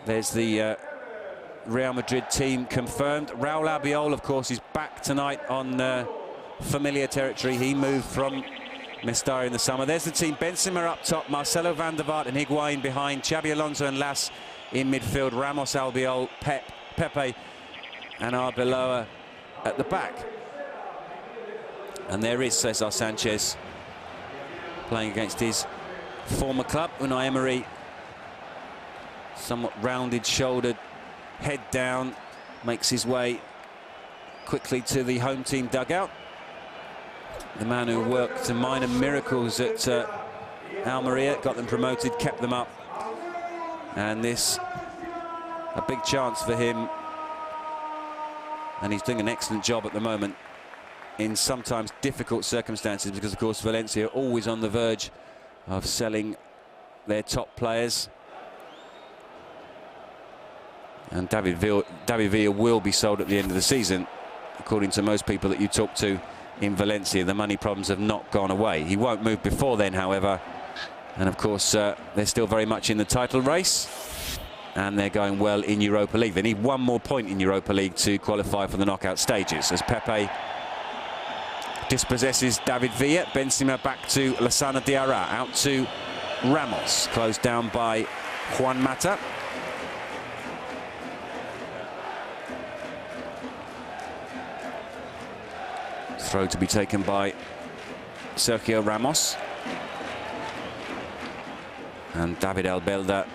There's the Real Madrid team confirmed. Raul Albiol, of course, is back tonight on familiar territory. He moved from Mestalla in the summer. There's the team. Benzema up top, Marcelo van der Vaart and Higuain behind, Xabi Alonso and Las in midfield, Ramos, Albiol, Pepe and Arbeloa at the back. And there is Cesar Sanchez playing against his former club. Unai Emery, somewhat rounded, shouldered, head down, makes his way quickly to the home team dugout. The man who worked some minor miracles at Almeria, got them promoted, kept them up. And this, a big chance for him. And he's doing an excellent job at the moment in sometimes difficult circumstances, because, of course, Valencia are always on the verge of selling their top players. And David Villa will be sold at the end of the season, according to most people that you talk to in Valencia. The money problems have not gone away. He won't move before then, however. And, of course, they're still very much in the title race. And they're going well in Europa League. They need one more point in Europa League to qualify for the knockout stages. As Pepe dispossesses David Villa, Benzema back to Lassana Diarra, out to Ramos, closed down by Juan Mata. Throw to be taken by Sergio Ramos. And David Albelda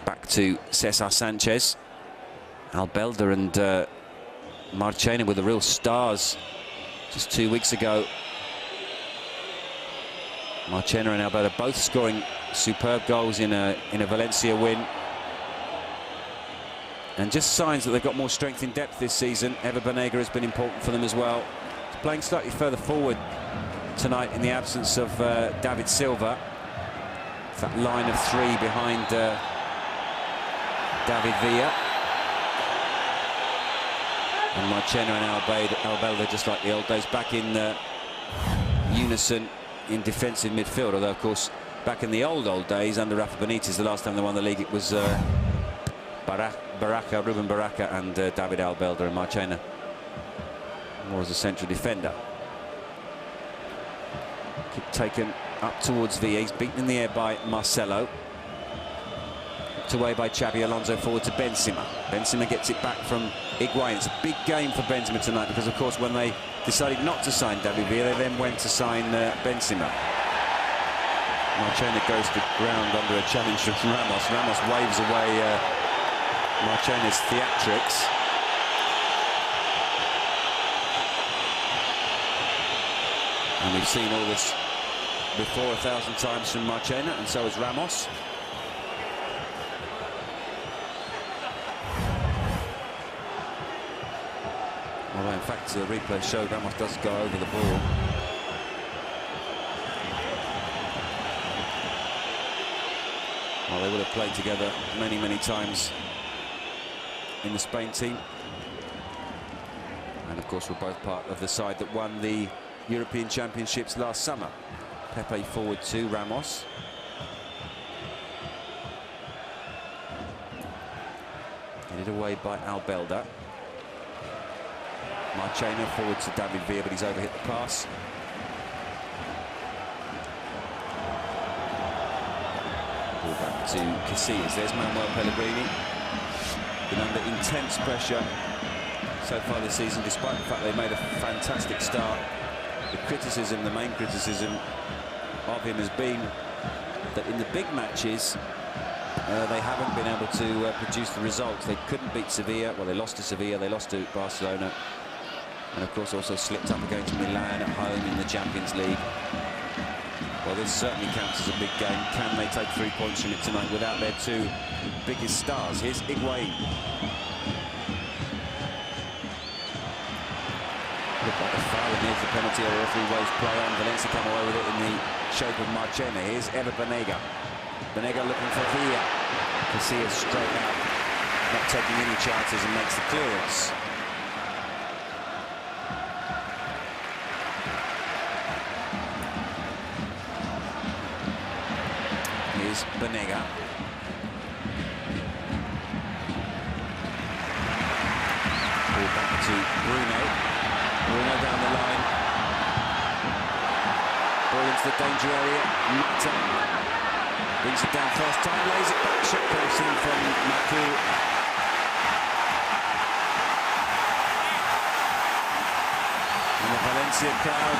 back to Cesar Sanchez. Albelda and Marchena were the real stars just 2 weeks ago. Marchena and Albelda both scoring superb goals in a Valencia win. And just signs that they've got more strength in depth this season. Ever Banega has been important for them as well. He's playing slightly further forward tonight in the absence of David Silva. It's that line of three behind David Villa. And Marchena and Albelda, just like the old days, back in unison in defensive midfield. Although, of course, back in the old days, under Rafa Benitez, the last time they won the league, it was Ruben Baraka and David Albelda, and Marchena more as a central defender. Kick taken up towards Villa. He's beaten in the air by Marcelo. Knocked away by Xabi Alonso, forward to Benzema. Benzema gets it back from Higuain. It's a big game for Benzema tonight, because, of course, when they decided not to sign David Villa, they then went to sign Benzema. Marchena goes to ground under a challenge from Ramos. Ramos waves away Marchena's theatrics. And we've seen all this before 1,000 times from Marchena, and so has Ramos. Although, in fact, the replay showed Ramos does go over the ball. Well, they would have played together many, many times in the Spain team. And, of course, we're both part of the side that won the European Championships last summer. Pepe forward to Ramos. Headed away by Albelda. Marchena forward to David Villa, but he's overhit the pass. Ball back to Casillas. There's Manuel Pellegrini. Been under intense pressure so far this season, despite the fact they made a fantastic start. The criticism, the main criticism of him has been that in the big matches they haven't been able to produce the results. They couldn't beat Sevilla. Well, they lost to Sevilla, they lost to Barcelona, and of course also slipped up against Milan at home in the Champions League. Well, this certainly counts as a big game. Can they take 3 points from it tonight without their two biggest stars? Here's Higuain. Looked like a foul near the penalty area. Referee waves play on. Valencia come away with it in the shape of Marchena. Here's Ever Banega. Banega looking for Villa. Casillas straight out, not taking any chances, and makes the clearance. Here's Banega. Bruno. Bruno down the line. Ball into the danger area. Mata brings it down first time, lays it back. Shot comes in from Maku. And the Valencia crowd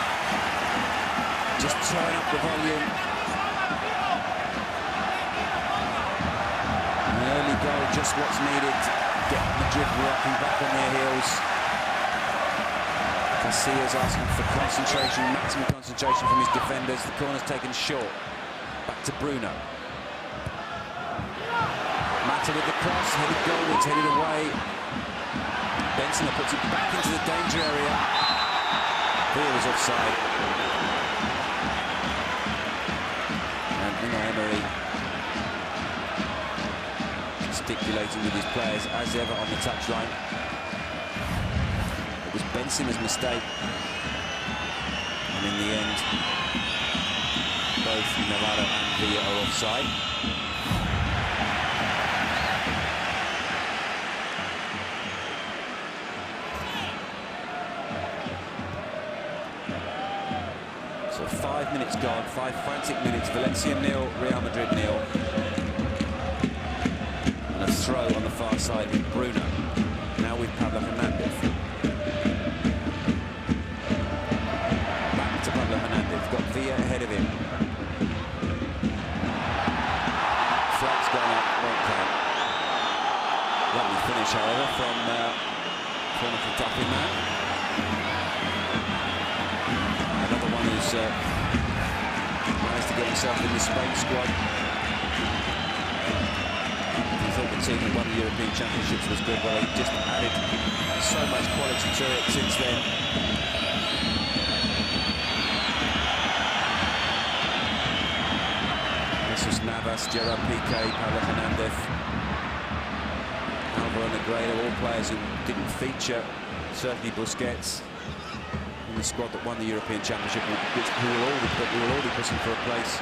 just turn up the volume. An early goal, just what's needed to get Madrid rocking back on their heels. Casillas asking for concentration, maximum concentration from his defenders. The corner's taken short. Back to Bruno. Mata with the cross, headed goal, it's headed away. Benzema puts it back into the danger area. Villa was offside. And Emery gesticulating with his players as ever on the touchline. It was Benzema's mistake. And in the end, both Navarro and Villa are offside. So 5 minutes gone, 5 frantic minutes. Valencia 0, Real Madrid 0. And a throw on the far side with Bruno. Now with Pablo Hernandez. Back to Pablo Hernandez. Got Villa ahead of him. Flag's gone up, won't count. Lovely finish, however, from Kentucky man. Another one who's managed to get himself in the Spain squad. He thought the team that won the European Championships was good, but he just added so much quality to it since then. Jesus Navas, Gerard Piqué, Pablo Hernandez, Alvaro Negredo, all players who didn't feature. Certainly Busquets in the squad that won the European Championship, who will all be pushing for a place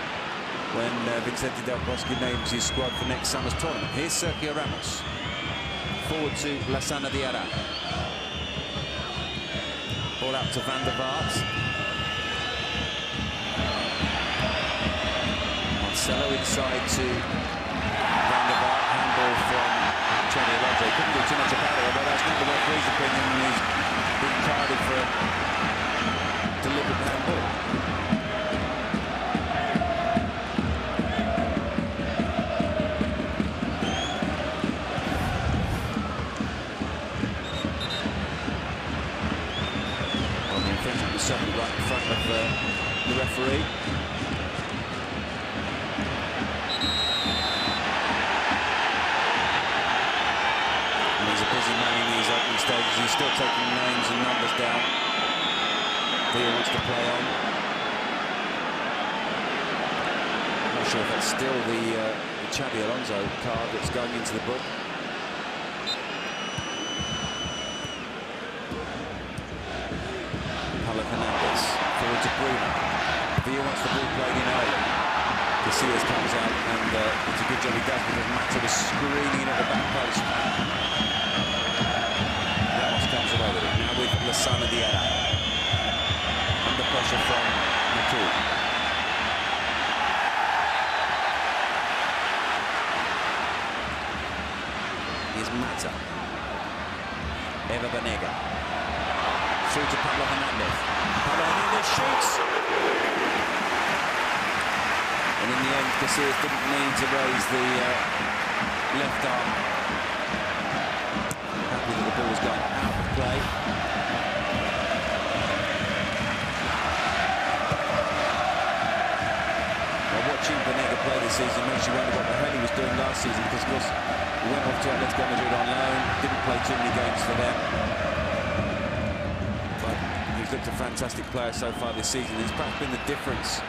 when Vicente Del Bosque names his squad for next summer's tournament. Here's Sergio Ramos, forward to Lassana Diarra. Ball out to Van der Vaart. Marcelo inside to Van der Vaart. Handball from Xabi Alonso. Couldn't do too much about it, although that's not the referee's opinion. He's been carded for a deliberate handball. Well, the infringement was certainly right in front of the referee. He's a busy man in these opening stages. He's still taking names and numbers down. Villa wants to play on. I'm not sure if that's still the Xabi Alonso card that's going into the book. Pablo Hernandez forward to Bruno. Villa wants the ball played in early. Casillas comes out, and it's a good job he does, because Mata was screaming in at the back post. Comes away with it. Now with Lassana Diarra. Under pressure from Maku. Here's Mata. Eva Banega. Through to Pablo Hernandez. Pablo Hernandez shoots. And in the end, Casillas didn't need to raise the left arm. Happy that the ball was going out of play. Well, watching Banega play this season makes you wonder what the hell he was doing last season, because of course he went off to Atletico Madrid on loan, didn't play too many games for them. But he's looked a fantastic player so far this season. It's perhaps been the difference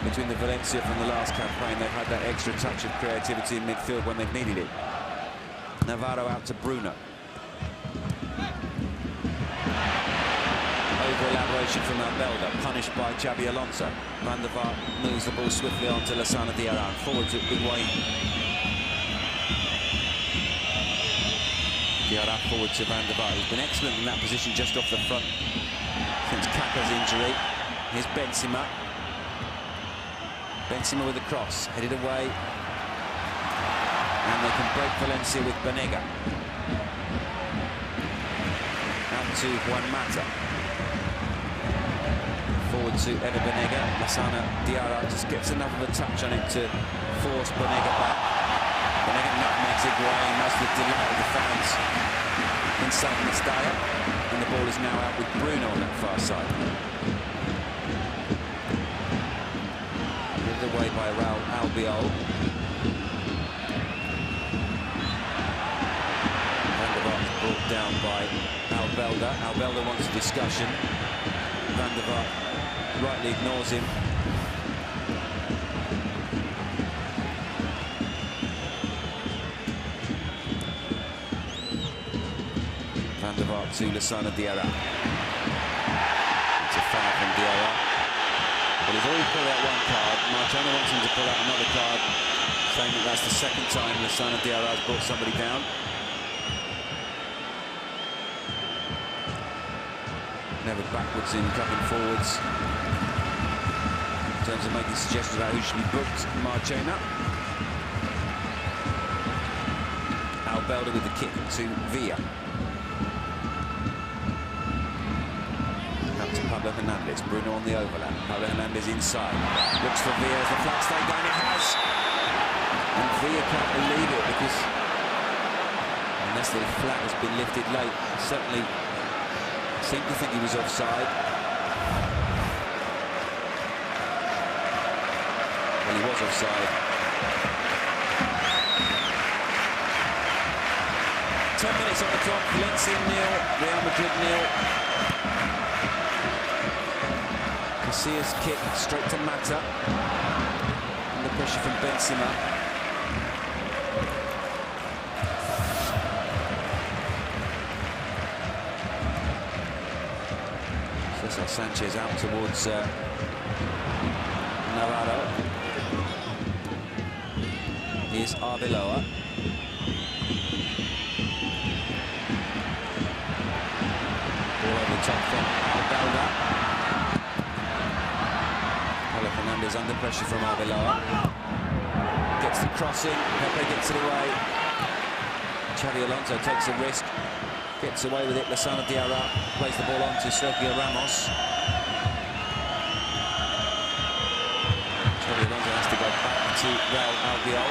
between the Valencia from the last campaign. They've had that extra touch of creativity in midfield when they've needed it. Navarro out to Bruno. Over-elaboration from Albelda, punished by Xabi Alonso. Van der Vaart moves the ball swiftly on to Lassana Diarra. Forward to Higuain. Diarra forward to Van der Vaart. He's been excellent in that position just off the front since Kaka's injury. Here's Benzema. Benzema with the cross, headed away. And they can break Valencia with Banega. Out to Juan Mata. Forward to Eder Banega. Lassana Diarra just gets enough of a touch on it to force Banega back. Banega nutmegs Higuain, most of the delight of the fans inside Mestalla. And the ball is now out with Bruno on that far side. Moved away by Raul Albiol. Van der Vaart brought down by Albelda. Albelda wants a discussion. Van der Vaart rightly ignores him. Van der Vaart to Lassana Diarra. It's a foul from Diarra. Well, he's already pulled out one card. Marciano wants him to pull out another card, saying that that's the second time Lassana Diarra has brought somebody down. Never backwards in coming forwards. In terms of making suggestions about who should be booked, Marciano. Albelda with the kick to Villa. Up to Pablo Hernandez. Bruno on the overlap. Pablo Hernandez inside. Looks for Villa as the flag stay down. It has. And Villa can't believe it because unless the flag has been lifted late, certainly seemed to think he was offside. Well, he was offside. 10 minutes on the clock. Valencia 0, Real Madrid 0. Casillas kick straight to Mata. Under pressure from Benzema. Cesar Sanchez out towards Navarro. Here's Arbeloa. Ball over the top from Albelda. Pablo Hernandez under pressure from Arbeloa. Gets the crossing. Pepe gets it away. Xavi Alonso takes a risk. Gets away with it. Lassana Diarra plays the ball on to Sergio Ramos. Xavi Alonso has to go back to Raul Albiol.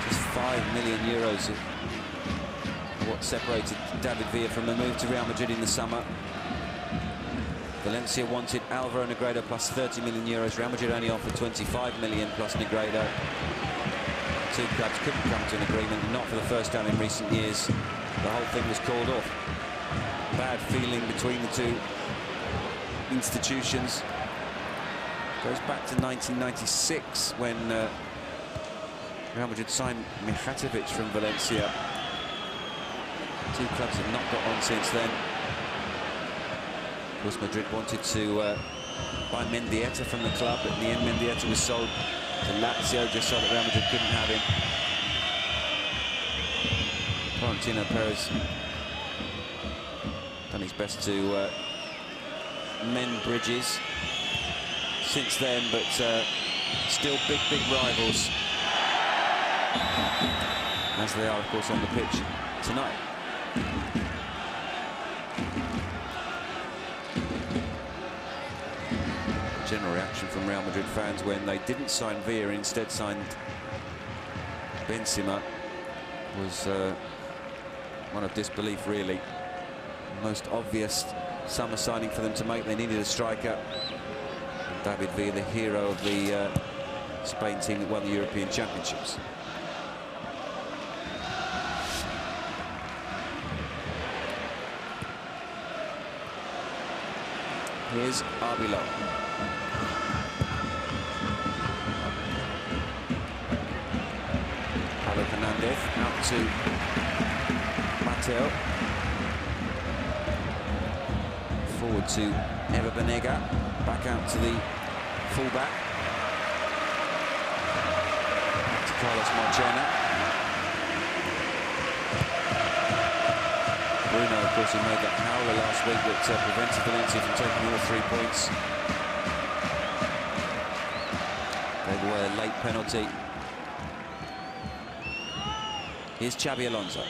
Just €5 million what separated David Villa from the move to Real Madrid in the summer. Valencia wanted Alvaro Negredo plus €30 million. Real Madrid only offered 25 million plus Negredo. Two clubs couldn't come to an agreement, not for the first time in recent years. The whole thing was called off. Bad feeling between the two institutions. Goes back to 1996 when Real Madrid signed Mijatovic from Valencia. Two clubs have not got on since then. Of course, Madrid wanted to buy Mendieta from the club, but in the end Mendieta was sold to Lazio just so that Real Madrid couldn't have him. Florentino Perez done his best to mend bridges since then, but still big rivals, as they are, of course, on the pitch tonight. General reaction from Real Madrid fans when they didn't sign Villa and instead signed Benzema was one of disbelief, really. Most obvious summer signing for them to make. They needed a striker. And David Villa, the hero of the Spain team that won the European Championships. Here's Arbeloa. Pablo Hernandez out to Mateo. forward to Eva Banega, back out to the fullback. To Carlos Marchena. Bruno, of course, who made that howler last week that prevented Valencia from taking all 3 points. Gave away a late penalty. Here's Xabi Alonso.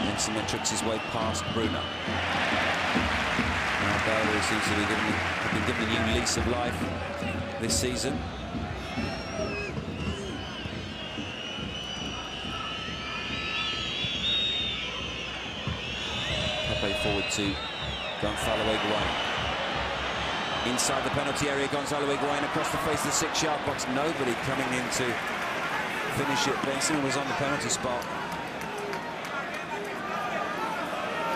Benzema tricks his way past Bruno. Now Bale seems to be given a new lease of life this season. Pepe forward to Gonzalo Higuain. Inside the penalty area, Gonzalo Higuain across the face of the 6-yard box. Nobody coming in to finish it. Benzema was on the penalty spot.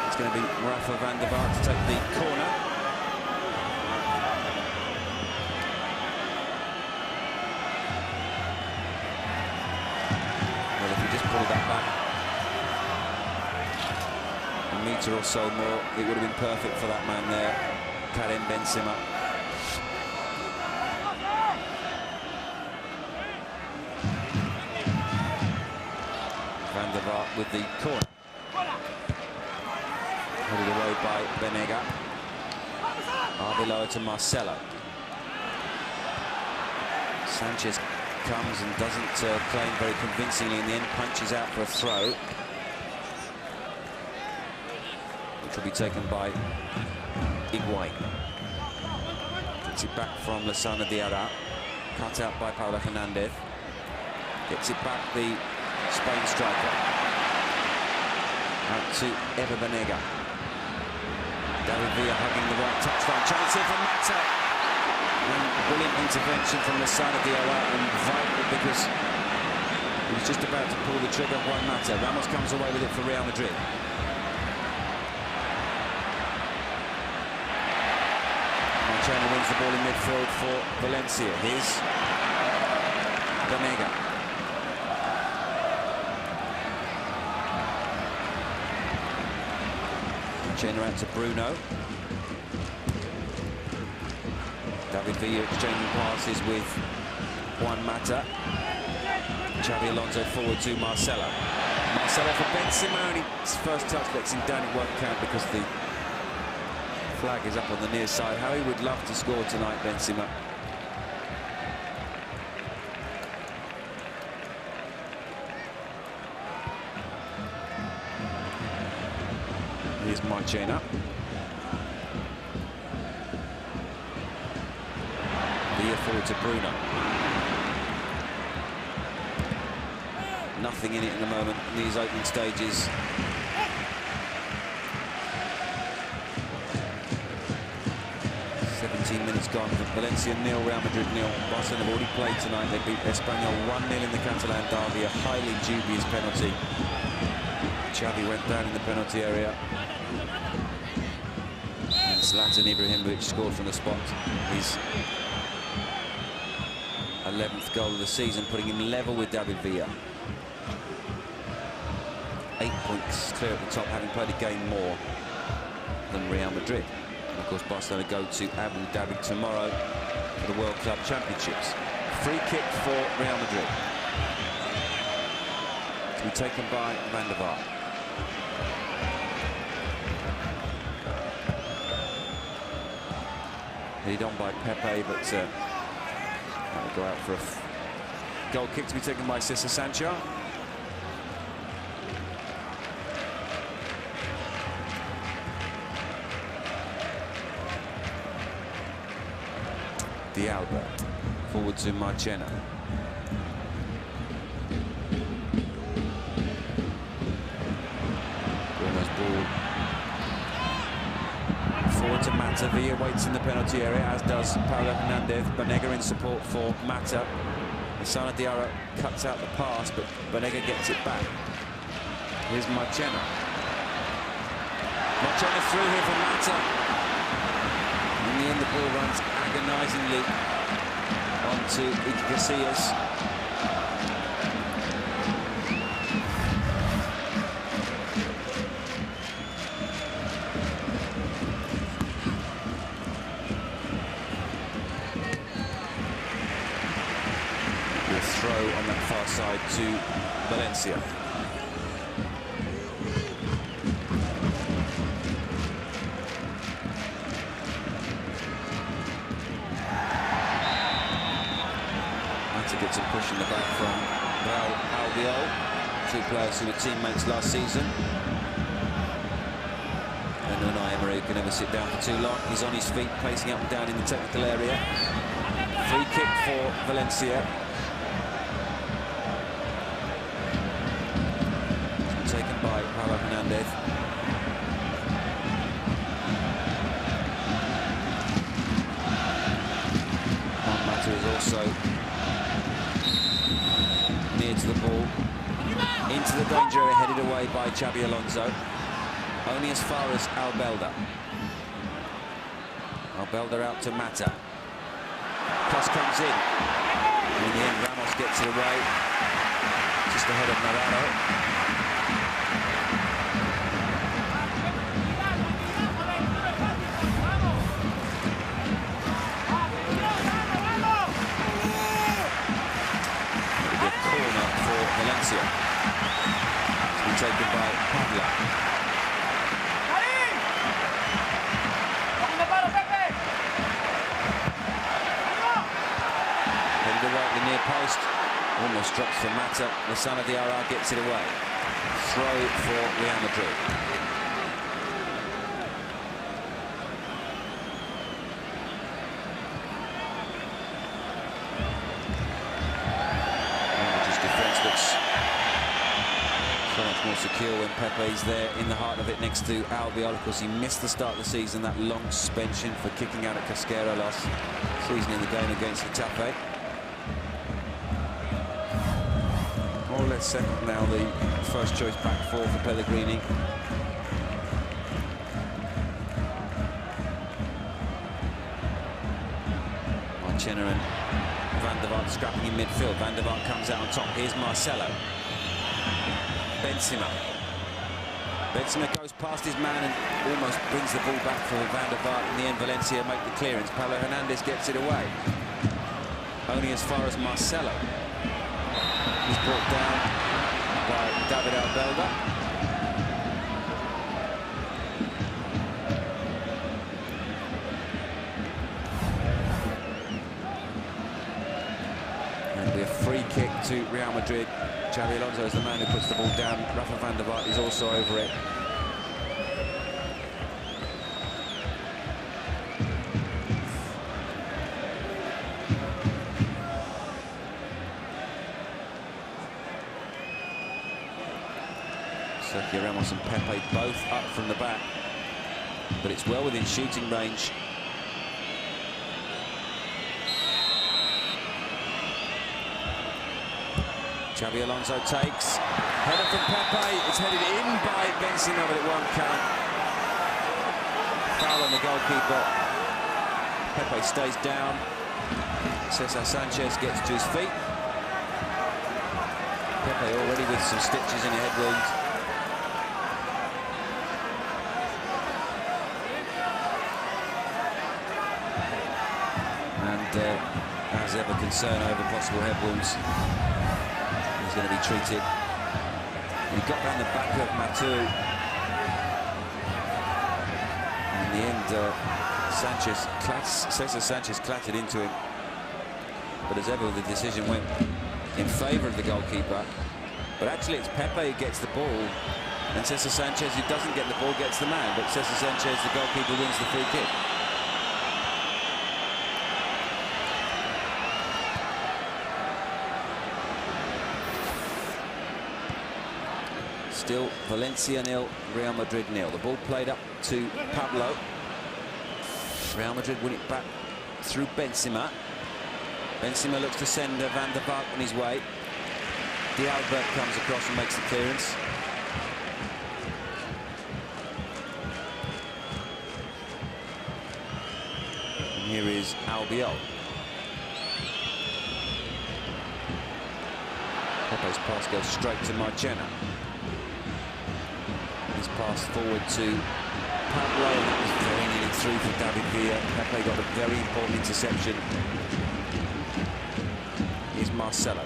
It's going to be Rafa van der Vaart to take the corner. Well, if you just pull that back a metre or so more, it would have been perfect for that man there, Karim Benzema. Van der Vaart with the corner. Headed away by Banega. Arbeloa to Marcelo. Sanchez comes and doesn't claim very convincingly in the end, punches out for a throw, which will be taken by Higuain. Gets it back from Lassana Diarra. Cut out by Paulo Hernandez. Gets it back, the Spain striker. Out to Eva Banega. David Villa hugging the right touchline. Chance here for Mata. And brilliant intervention from Lassana Diarra, and vital because he was just about to pull the trigger. Juan Mata. Ramos comes away with it for Real Madrid. Marchena wins the ball in midfield for Valencia. Here's Banega. Marchena out to Bruno. David Villa exchanging passes with Juan Mata. Xabi Alonso forward to Marcelo. Marcelo for Benzema, and his first touch lets him down. It won't count because the flag is up on the near side. How he would love to score tonight, Benzema. Here's Marchena. Villa forward to Bruno. Nothing in it at the moment in these opening stages. Minutes gone. Valencia 0, Real Madrid 0. Barcelona have already played tonight. They beat Espanyol 1-0 in the Catalan derby. A highly dubious penalty. Xavi went down in the penalty area. And Zlatan Ibrahimovic scored from the spot. His 11th goal of the season, putting him level with David Villa. 8 points clear at the top, having played a game more than Real Madrid. Of course, Barcelona go to Abu Dhabi tomorrow for the World Club Championships. Free kick for Real Madrid. To be taken by Van der Vaart. Headed on by Pepe, but that will go out for a goal kick to be taken by Cesar Sancho. Dialba forward to Marchena. Bruno's ball forward to Mata. Villa waits in the penalty area, as does Paulo Hernandez. Banega in support for Mata. Lassana Diarra cuts out the pass, but Banega gets it back. Here's Marchena. Marchena through here for Mata. In the end, the ball runs agonisingly onto Iker Casillas. to Valencia. Gets a push in the back from Albiol, two players who were teammates last season. And Unai Emery can never sit down for too long. He's on his feet, pacing up and down in the technical area. Free kick for Valencia. Taken by Paulo Hernandez. Matter is also near to the ball, into the danger area, headed away by Xabi Alonso, only as far as Albelda. Albelda out to Mata. Cross comes in. And in the end, Ramos gets it away, just ahead of Navarro. Valencia. It's been taken by Pablo. Headed away at the near post. Almost drops for Mata. The son of the RR gets it away. Throw for Real Madrid. So much more secure when Pepe's there in the heart of it next to Albiol. Of course, he missed the start of the season, that long suspension for kicking out at Casquero last season in the game against Getafe. More or less settled now, the first choice back four for Pellegrini. Marchena and Van der Vaart scrapping in midfield. Van der Vaart comes out on top. Here's Marcelo. Benzema goes past his man and almost brings the ball back for Van der Vaart. In the end, Valencia make the clearance. Paulo Hernandez gets it away. Only as far as Marcelo. He's brought down by David Albelda. And we have free kick to Real Madrid. Xabi Alonso is the man who puts the ball down. Rafa van der Vaart is also over it. Sergio Ramos and Pepe both up from the back, but it's well within shooting range. Xabi Alonso takes. Header from Pepe. It's headed in by Benzema, but it won't count. Foul on the goalkeeper. Pepe stays down. Cesar Sanchez gets to his feet. Pepe already with some stitches in a head wound. And as ever, concern over possible head wounds. Going to be treated. He got round the back of Matu. In the end, Cesar Sanchez clattered into him. But as ever, the decision went in favour of the goalkeeper. But actually, it's Pepe who gets the ball, and Cesar Sanchez, who doesn't get the ball, gets the man. But Cesar Sanchez, the goalkeeper, wins the free kick. Still Valencia 0, Real Madrid 0. The ball played up to Pablo. Real Madrid win it back through Benzema. Benzema looks to send Van der Vaart on his way. D'Albert comes across and makes the clearance. And here is Albiol. Pepe's pass goes straight to Marchena. His pass forward to Pablo, and that was very nearly through for David Villa. Pepe got a very important interception. Here's Marcelo.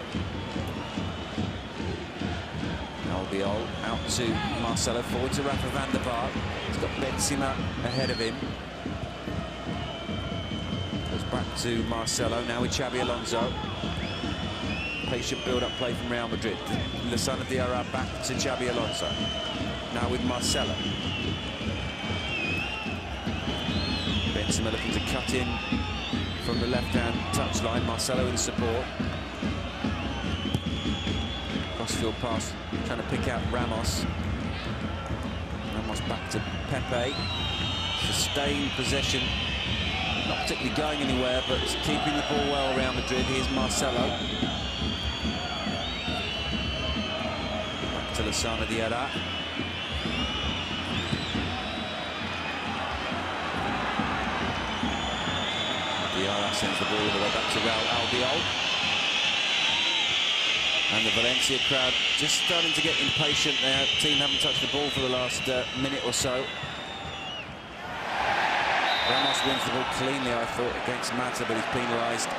Albiol, out to Marcelo, forward to Rafa van der Vaart. He's got Benzema ahead of him. Goes back to Marcelo, now with Xabi Alonso. Patient build-up play from Real Madrid. Lassana Diarra back to Xabi Alonso. Now with Marcelo. Benzema looking to cut in from the left-hand touchline. Marcelo in support. Crossfield pass, trying to pick out Ramos. Ramos back to Pepe. Sustained possession. Not particularly going anywhere, but keeping the ball well around Madrid. Here's Marcelo. Back to Lassana Diarra. Diarra sends the ball all the way back to Raul Albiol. And the Valencia crowd just starting to get impatient. Their team haven't touched the ball for the last minute or so. Ramos wins the ball cleanly, I thought, against Mata, but he's penalised.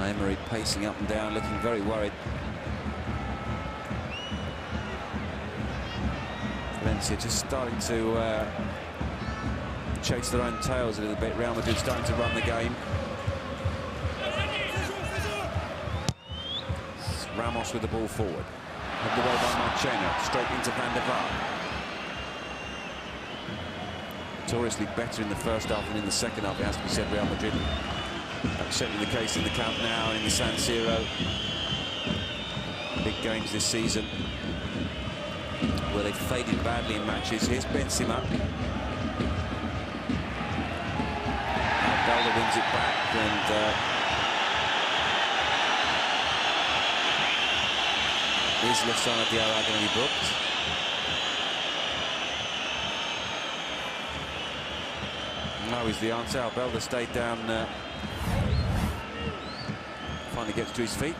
Emery pacing up and down, looking very worried. Valencia just starting to chase their own tails a little bit. Real Madrid starting to run the game. Ramos with the ball forward. Headed away by Marchena, straight into Van der Vaart. Notoriously better in the first half than in the second half, it has to be said, Real Madrid. That's certainly the case in the Camp Nou and in the San Siro. Big games this season where they faded badly in matches. Here's Benzema. Belda wins it back, and is Lassana Diarra going to be booked? No is the answer. Belda stayed down. Finally gets to his feet.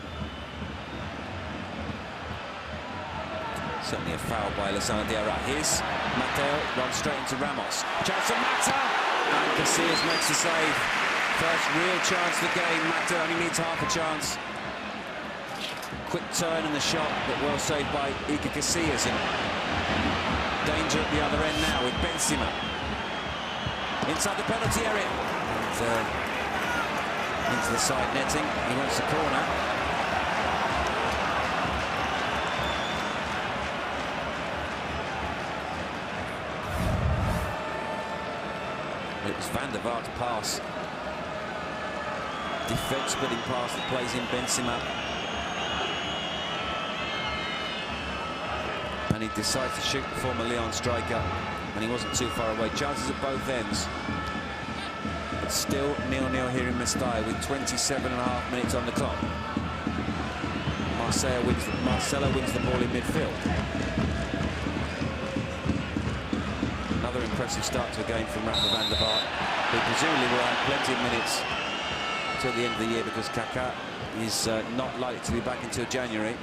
Certainly a foul by Lassana Diarra. Here's Mateo, runs straight into Ramos. Chance for Mata! And Casillas makes the save. First real chance of the game. Mata only needs half a chance. Quick turn in the shot, but well saved by Iker Casillas. And danger at the other end now with Benzema. Inside the penalty area. And, into the side netting. He wants the corner. It was Van der Vaart's pass. Defense-splitting pass that plays in Benzema. And he decides to shoot the former Lyon striker, and he wasn't too far away. Chances at both ends. But still 0-0 here in Mestalla with 27.5 minutes on the clock. Marcelo wins the ball in midfield. Another impressive start to a game from Rafa van der Vaart, who presumably will have plenty of minutes till the end of the year, because Kaká is not likely to be back until January.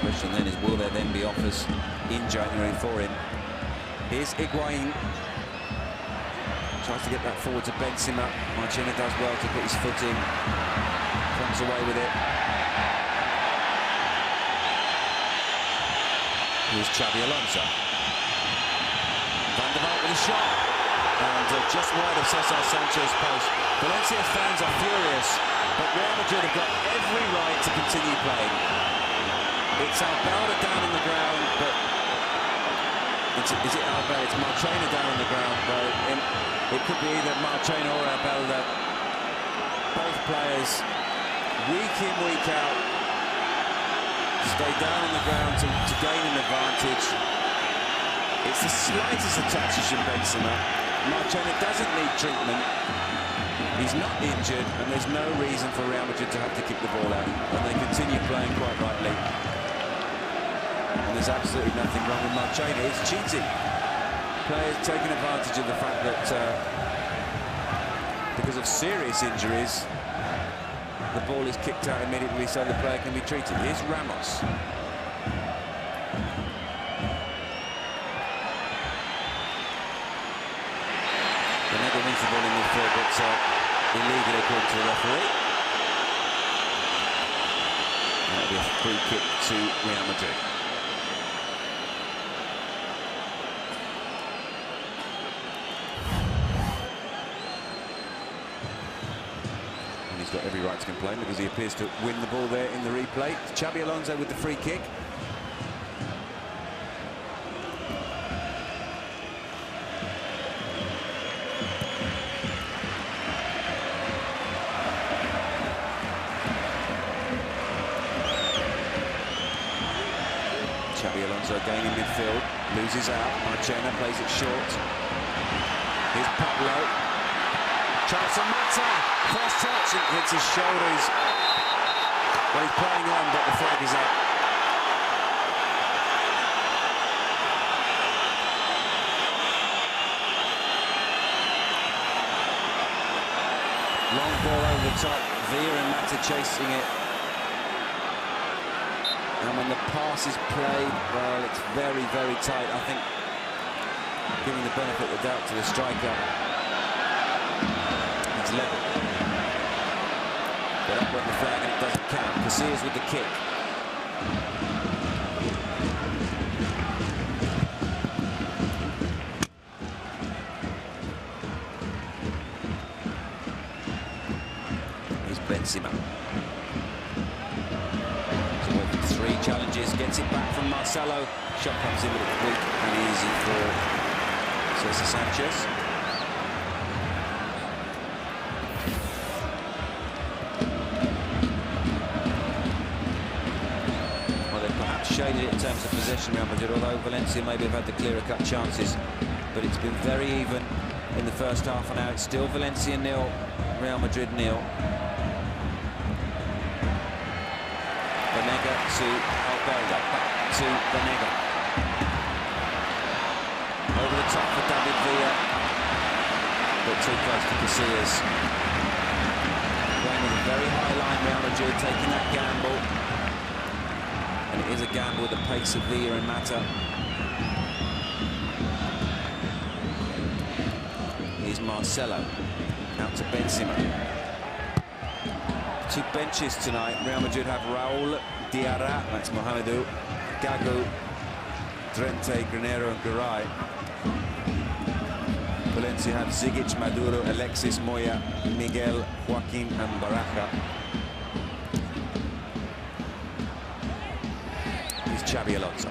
Question then is, will there then be offers in January for him? Here's Higuain. Tries to get that forward to Benzema. Marchena does well to put his foot in. Comes away with it. Here's Xabi Alonso. Van der Vaart with a shot. And just wide of Cesar Sancho's post. Valencia's fans are furious, but Real Madrid have got every right to continue playing. It's Albelda down on the ground, but is it Albelda? It's Marchena down on the ground, but it could be either Marchena or Albelda. Both players, week in, week out, stay down on the ground to gain an advantage. It's the slightest of touches from Benzema. Marchena doesn't need treatment. He's not injured, and there's no reason for Real Madrid to have to kick the ball out. And they continue playing quite rightly. And there's absolutely nothing wrong with Marchena. It's cheating. Players taking advantage of the fact that because of serious injuries, the ball is kicked out immediately so the player can be treated. Here's Ramos. The Nega wins the ball in midfield, but illegal according to the referee. That'll be a free kick to Real Madrid. And he's got every right to complain because he appears to win the ball there in the replay. Xabi Alonso with the free kick. Xabi Alonso again in midfield, loses out. Marchena plays it short. Here's Pablo. Charleston Mata, first touch, it hits his shoulders. Well, he's playing on, but the flag is up. Long ball over the top, Villa and Mata chasing it. And when the pass is played, well, it's very, very tight. I think giving the benefit of the doubt to the striker, it's level. But up went the flag and it doesn't count. Casillas with the kick. Here's Benzema. Challenges, gets it back from Marcelo. Shot comes in, but it's weak and easy for Cesar Sanchez. Well, they've perhaps shaded it in terms of possession, Real Madrid, although Valencia maybe have had the clearer-cut chances. But it's been very even in the first half an hour. It's still Valencia 0, Real Madrid 0. Banega to Alberga, back to Banega. Over the top for David Villa, but too close to Casillas. Playing with a very high line, Real Madrid taking that gamble. And it is a gamble with the pace of Villa and Mata. Here's Marcelo, out to Benzema. Two benches tonight. Real Madrid have Raul, Diarra, that's Mohamedou, Gago, Trente, Granero and Garay. Valencia have Zigic, Maduro, Alexis, Moya, Miguel, Joaquin and Baraja. Here's Xabi Alonso.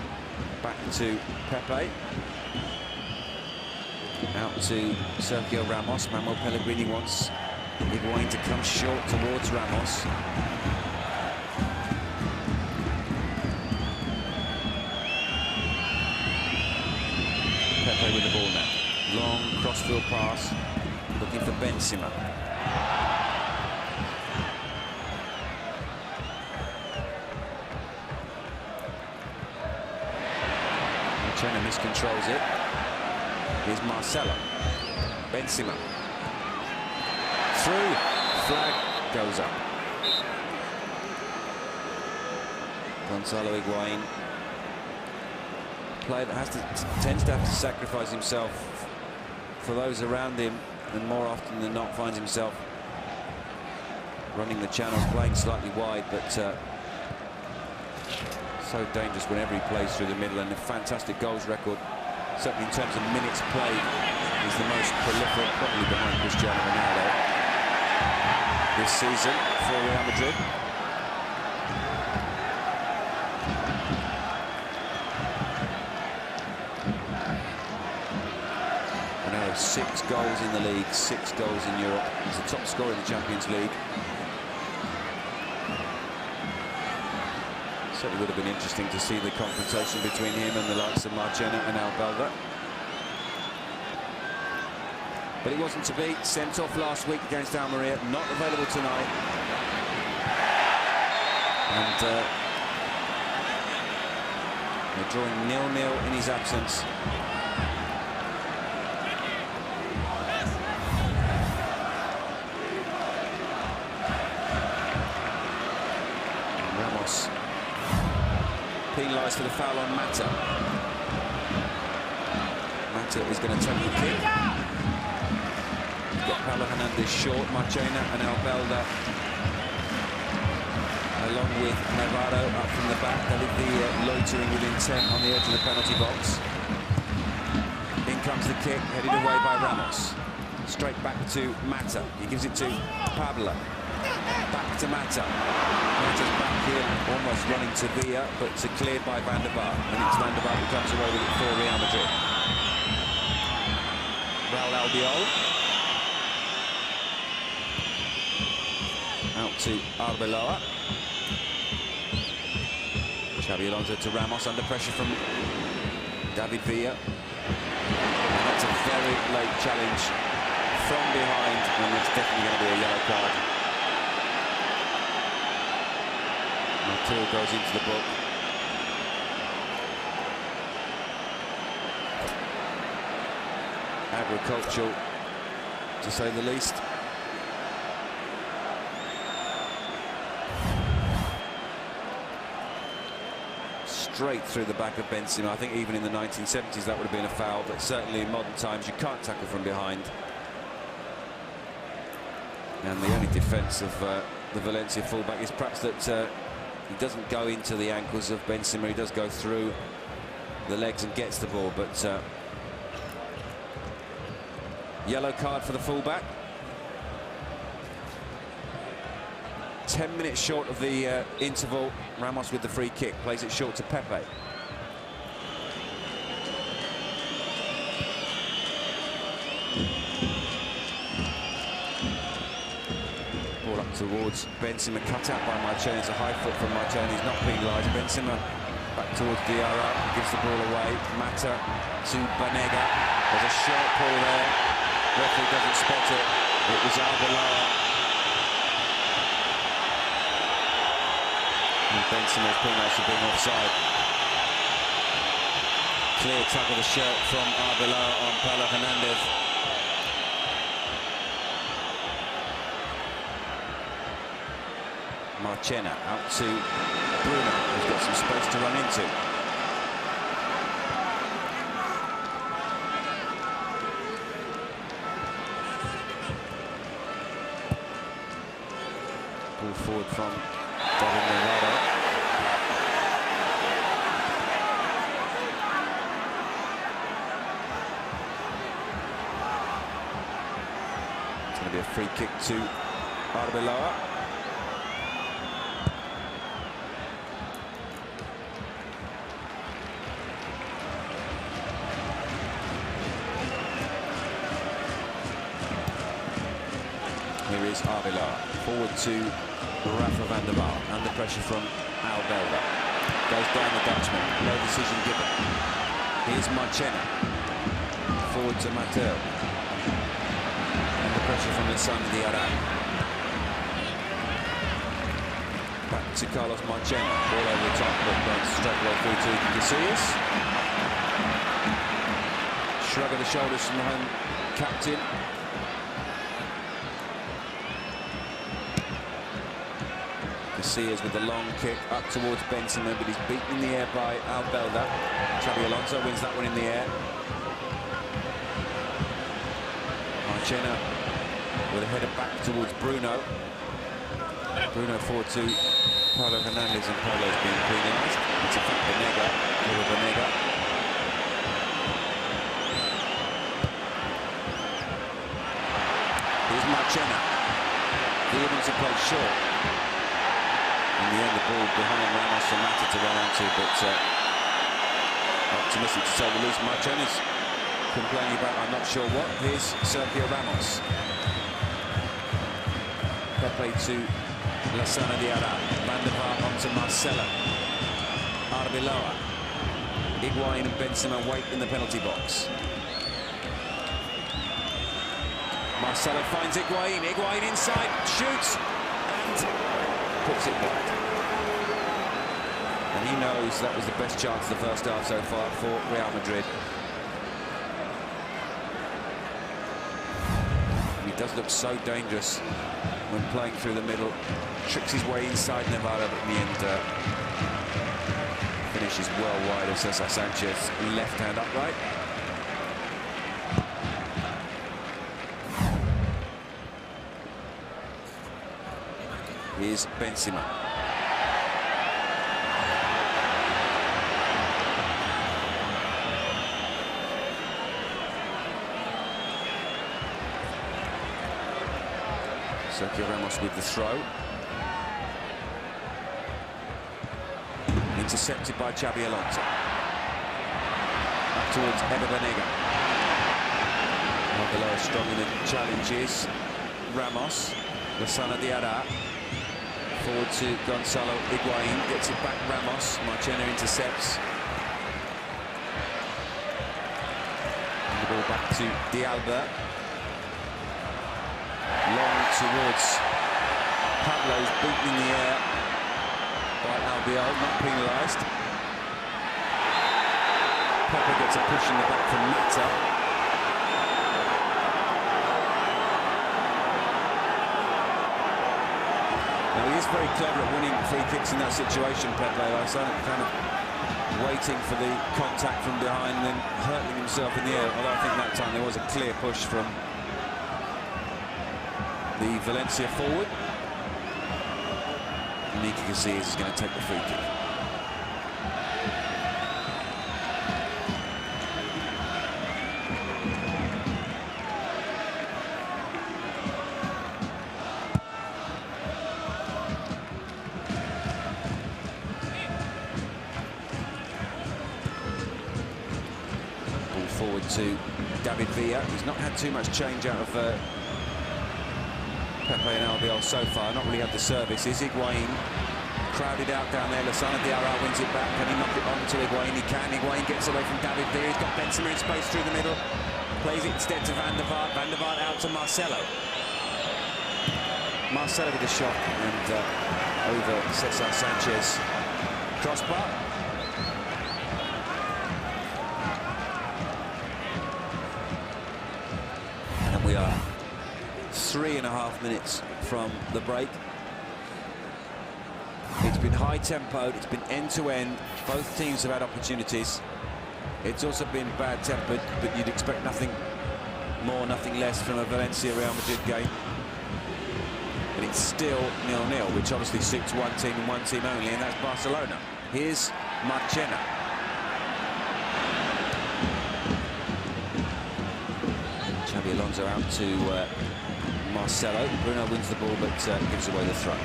Back to Pepe. Out to Sergio Ramos. Manuel Pellegrini wants Higuain to come short towards Ramos. Pepe with the ball now. Long crossfield pass, looking for Benzema. Marchena miscontrols it. Here's Marcelo. Benzema. Through. Flag goes up. Gonzalo Higuain. Player that tends to have to sacrifice himself for those around him, and more often than not finds himself running the channels, playing slightly wide, but so dangerous whenever he plays through the middle, and a fantastic goals record. Certainly in terms of minutes played, he's the most prolific, probably behind Cristiano Ronaldo this season for Real Madrid. Ronaldo, 6 goals in the league, 6 goals in Europe. He's the top scorer in the Champions League. Certainly would have been interesting to see the confrontation between him and the likes of Marchena and Albalda. But it wasn't to be. Sent off last week against Almeria, not available tonight. And they're drawing 0-0 in his absence. Gonzalez for the foul on Mata. Mata is going to take the kick. He's got Paulo Hernandez short, Marchena and Albelda, along with Navarro up from the back. David Villa loitering with intent on the edge of the penalty box. In comes the kick, headed away by Ramos. Straight back to Mata. He gives it to Pablo. Back to Mata. Mata's back here, almost running to Villa, but cleared by Van der Vaart. And it's Van der Vaart who comes away with it for Real Madrid. Raul Albiol. Out to Arbeloa. Xabi Alonso to Ramos, under pressure from David Villa. And that's a very late challenge from behind, and it's definitely going to be a yellow card. Partido goes into the book. Agricultural, to say the least. Straight through the back of Benzema. I think even in the 1970s that would have been a foul, but certainly in modern times you can't tackle from behind. And the only defence of the Valencia fullback is perhaps that he doesn't go into the ankles of Benzema. He does go through the legs and gets the ball, but yellow card for the fullback. 10 minutes short of the interval. Ramos with the free kick, plays it short to Pepe. Ball up towards Benzema, cut out by Marchena. It's a high foot from Marchena. He's not penalised. Benzema back towards Diarra, gives the ball away. Mata to Banega. There's a short pull there. Referee doesn't spot it. It was Arbeloa. And Benzema is penalised for being offside. Clear tug of the shirt from Arbeloa on Paulo Hernandez. Marchena out to Bruno, who's got some space to run into. Ball forward from David Navarro. It's going to be a free kick to Arbeloa. Here is Arbeloa, forward to Rafa van der Vaart, under pressure from Albelda. Goes down the Dutchman, no decision given. Here's Marchena, forward to Mateo. Under pressure from Lassana Diarra. Back to Carlos Marchena, ball over the top, but runs straight away through to Casillas. Shrug of the shoulders from the home captain. Casillas with the long kick up towards Benzema, but he's beaten in the air by Albelda. Xabi Alonso wins that one in the air. Marchena with a header back towards Bruno. Bruno forward to Paulo Hernandez, and Paulo's being penalised. It's a fact Banega, over Banega. Here's Marchena. He wants to play short. In the end, the ball behind Ramos for Mata to run onto, but optimistic to say the least. Marchena's complaining about I'm not sure what. Here's Sergio Ramos. Pepe to Lassana Diarra. Van der Vaart onto Marcelo. Arbeloa. Higuain and Benzema wait in the penalty box. Marcelo finds Higuain. Higuain inside, shoots, and puts it wide. And he knows that was the best chance of the first half so far for Real Madrid. And he does look so dangerous when playing through the middle. Tricks his way inside Navarro, but in the end finish is well wide of Cesar Sanchez, left hand upright. Here's Benzema. Sergio Ramos with the throw. Intercepted by Xabi Alonso. Up towards Ever Banega. Below strong in the challenges. Ramos. Lasana Diarra. Forward to Gonzalo Higuain. Gets it back. Ramos. Marchena intercepts. And the ball back to Dialba. Long towards Pablo's beaten in the air by Albiol, not penalised. Pepe gets a push in the back from Mata. Now he is very clever at winning free kicks in that situation, Pepe. I saw him kind of waiting for the contact from behind and then hurtling himself in the air. Although I think that time there was a clear push from the Valencia forward. Iker Casillas is going to take the free kick. Ball forward to David Villa. He's not had too much change out of Pepe and Albiol so far, not really had the service. Is Higuain crowded out down there? Lasana Diarra wins it back. Can he knock it on to Higuain? He can. Higuain gets away from David Villa. He's got Benzema in space through the middle. Plays it instead to Van der Vaart. Van der Vaart out to Marcelo. Marcelo with a shot and over Cesar Sanchez. Crossbar. And we are 3.5 minutes from the break. It's been high-tempoed, it's been end-to-end. Both teams have had opportunities. It's also been bad-tempered, but you'd expect nothing more, nothing less from a Valencia-Real Madrid game. But it's still 0-0, which obviously suits one team and one team only, and that's Barcelona. Here's Marchena. Xabi Alonso out to Marcelo. Bruno wins the ball, but gives away the throw.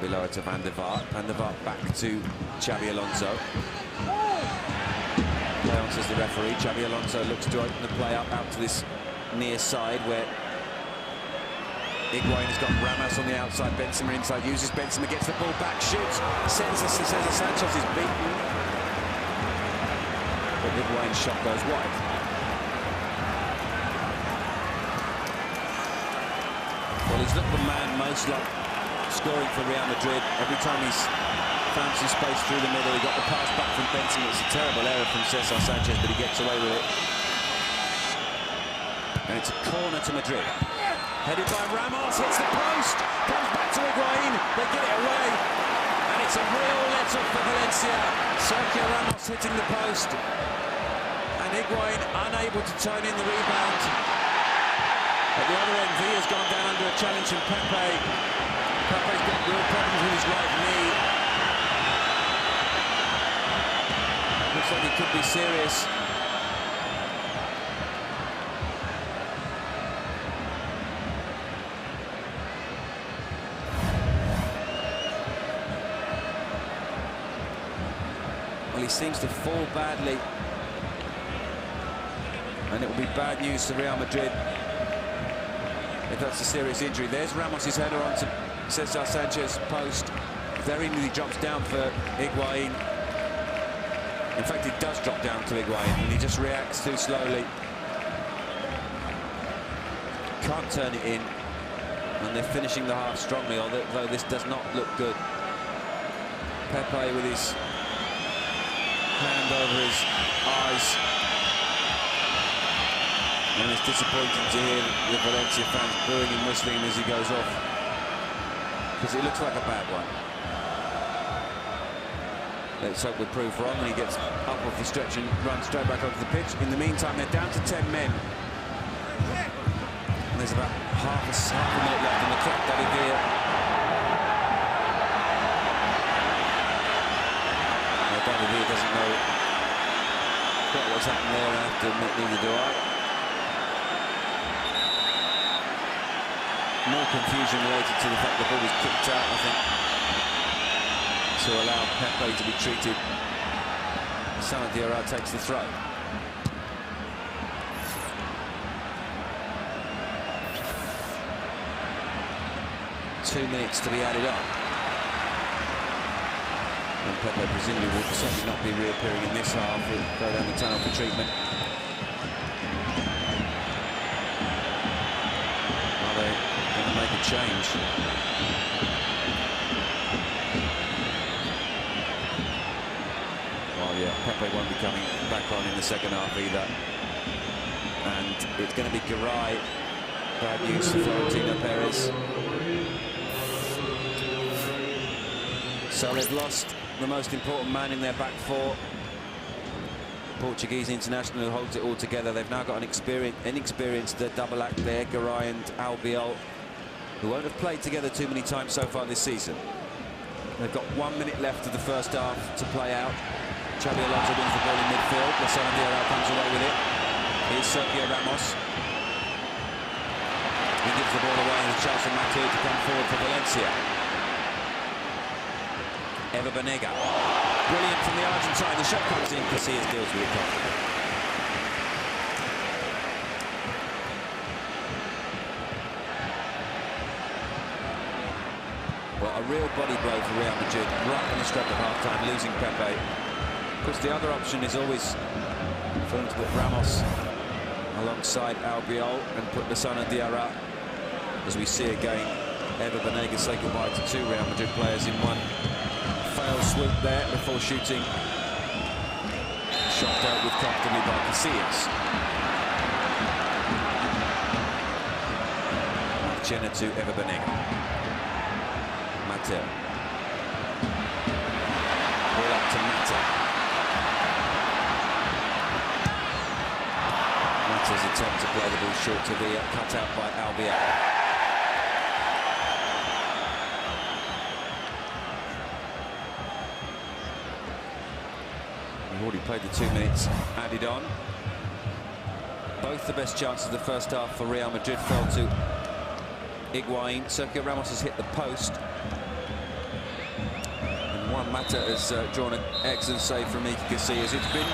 Lower to Van der Vaart. Van der Vaart back to Xabi Alonso. Play on, says the referee. Xabi Alonso looks to open the play up out to this near side where Higuain has got Ramos on the outside. Benzema inside, uses Benzema, gets the ball back, shoots. Cesar Sanchez is beaten. But Higuain's shot goes wide. Well, he's not the man most like scoring for Real Madrid. Every time he's found some space through the middle, he got the pass back from Benzema. It's a terrible error from Cesar Sanchez, but he gets away with it. And it's a corner to Madrid. Headed by Ramos, hits the post, comes back to Higuain, they get it away. And it's a real let-up for Valencia. Sergio Ramos hitting the post. And Higuain unable to turn in the rebound. At the other end, Villa's gone down under a challenge from Pepe. Pepe's got real problems with his right knee. Looks like he could be serious. Well, he seems to fall badly. And it will be bad news for Real Madrid if that's a serious injury. There's Ramos's header onto Cesar Sanchez post. Very nearly drops down for Higuain. In fact, it does drop down to Higuain, and he just reacts too slowly. Can't turn it in, and they're finishing the half strongly, although this does not look good. Pepe with his hand over his eyes. And it's disappointing to hear the Valencia fans booing and whistling as he goes off, because it looks like a bad one. Let's hope we prove wrong and he gets up off the stretch and runs straight back onto the pitch. In the meantime, they're down to 10 men. And there's about half a minute left on the clock. David Villa doesn't know quite what's happened there, I have to admit, neither do I. More confusion related to the fact the ball was kicked out, I think, to allow Pepe to be treated. Sana Diarra takes the throw. Two minutes to be added on. And Pepe presumably will certainly not be reappearing in this half. He'll go down the tunnel for treatment. Are they going to make a change? Yeah, Pepe won't be coming back on in the second half either. And it's going to be Garay. Bad news for Florentino Perez. So they've lost the most important man in their back four. Portuguese international who holds it all together. They've now got an inexperienced double act there, Garay and Albiol, who won't have played together too many times so far this season. They've got 1 minute left of the first half to play out. Xabi Alonso wins the ball in midfield. Lasana Diarra comes away with it. Here's Sergio Ramos. He gives the ball away, and it's Chelsea Mathieu to come forward for Valencia. Eva Banega. Brilliant from the Argentine. The shot comes in. Casillas deals with it comfortably. Well, a real body blow for Real Madrid right on the stroke of half-time, losing Pepe. Of course, the other option is always for them to put Ramos alongside Albiol and put Lasana Diarra. As we see again, Eva Banega say goodbye to two Real Madrid players in one failed swoop there before shooting. Shot dealt with comfortably by Casillas. Marchena to Eva Banega. Mateo. Ball up to Mata. Mata's attempt to play the ball short to be cut out by Albiol. We've already played the 2 minutes added on. Both the best chances of the first half for Real Madrid fell to Higuain. Sergio Ramos has hit the post. And Juan Mata has drawn an excellent save from Iker Casillas. It's been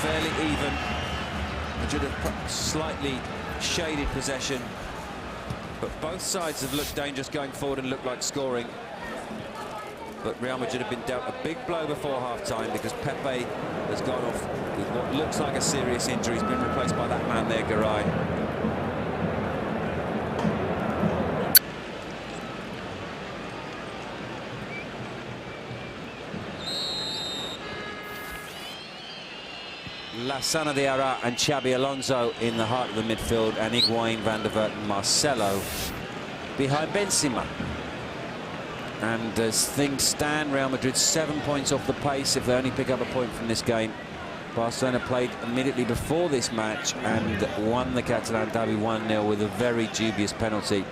fairly even. Madrid have slightly shaded possession, but both sides have looked dangerous going forward and looked like scoring. But Real Madrid have been dealt a big blow before half-time because Pepe has gone off with what looks like a serious injury. He's been replaced by that man there, Garay. Lasana Diarra and Xabi Alonso in the heart of the midfield, and Higuain, Van der Vaart and Marcelo behind Benzema. And as things stand, Real Madrid 7 points off the pace if they only pick up a point from this game. Barcelona played immediately before this match and won the Catalan derby 1-0 with a very dubious penalty.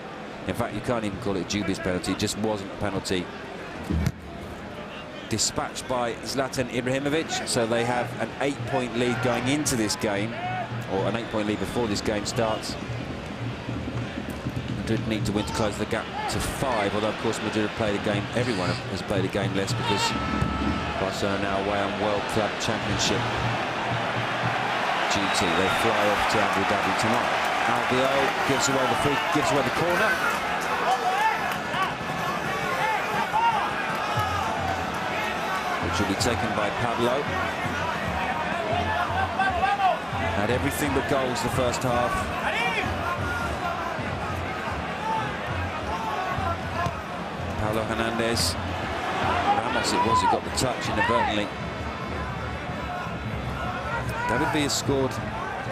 In fact, you can't even call it a dubious penalty, it just wasn't a penalty. Dispatched by Zlatan Ibrahimovic, so they have an 8-point lead going into this game, or an 8-point lead before this game starts. Madrid need to win to close the gap to 5, although of course Madrid have played a game, everyone has played a game less because Barcelona are now away on World Club Championship duty. They fly off to Abu Dhabi tonight. Albiol gives away the corner. Which will be taken by Pablo. Had everything but goals the first half. Paulo Hernandez. Ramos it was who got the touch inadvertently. David Villa scored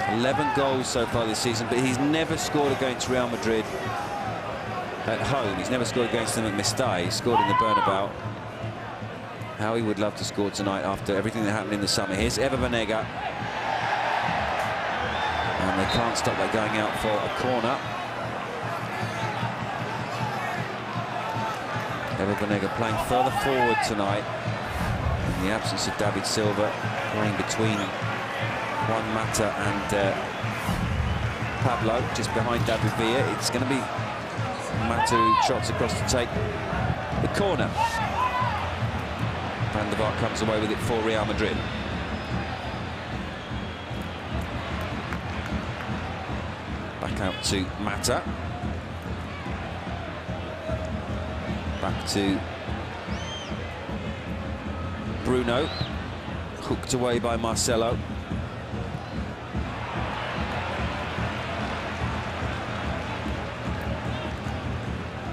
11 goals so far this season, but he's never scored against Real Madrid at home. He's never scored against them at Mestalla. He scored in the Bernabeu. How he would love to score tonight after everything that happened in the summer. Here's Ever Banega. And they can't stop that going out for a corner. Ever Banega playing further forward tonight. In the absence of David Silva, playing between Juan Mata and Pablo, just behind David Villa. It's going to be Mata who trots across to take the corner. Van der Vaart comes away with it for Real Madrid. Back out to Mata. Back to Bruno. Hooked away by Marcelo.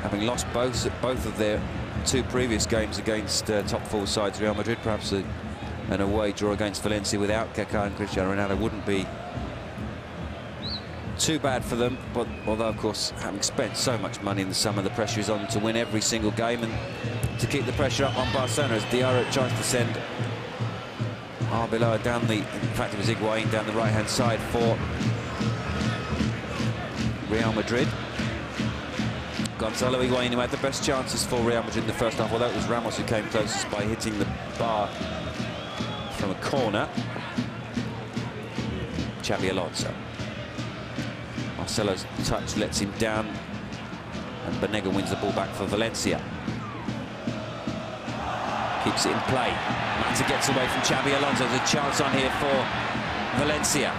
Having lost both of their two previous games against top four sides, Real Madrid, perhaps an away draw against Valencia without Kaká and Cristiano Ronaldo wouldn't be too bad for them. But although, of course, having spent so much money in the summer, the pressure is on to win every single game and to keep the pressure up on Barcelona, as Diarra tries to send Arbeloa down the, in fact it was Higuaín down the right-hand side for Real Madrid. Gonzalo Higuaín, who had the best chances for Real Madrid in the first half, although it was Ramos who came closest by hitting the bar from a corner. Xabi Alonso. Marcelo's touch lets him down, and Banega wins the ball back for Valencia. Keeps it in play. Mata gets away from Xabi Alonso. There's a chance on here for Valencia.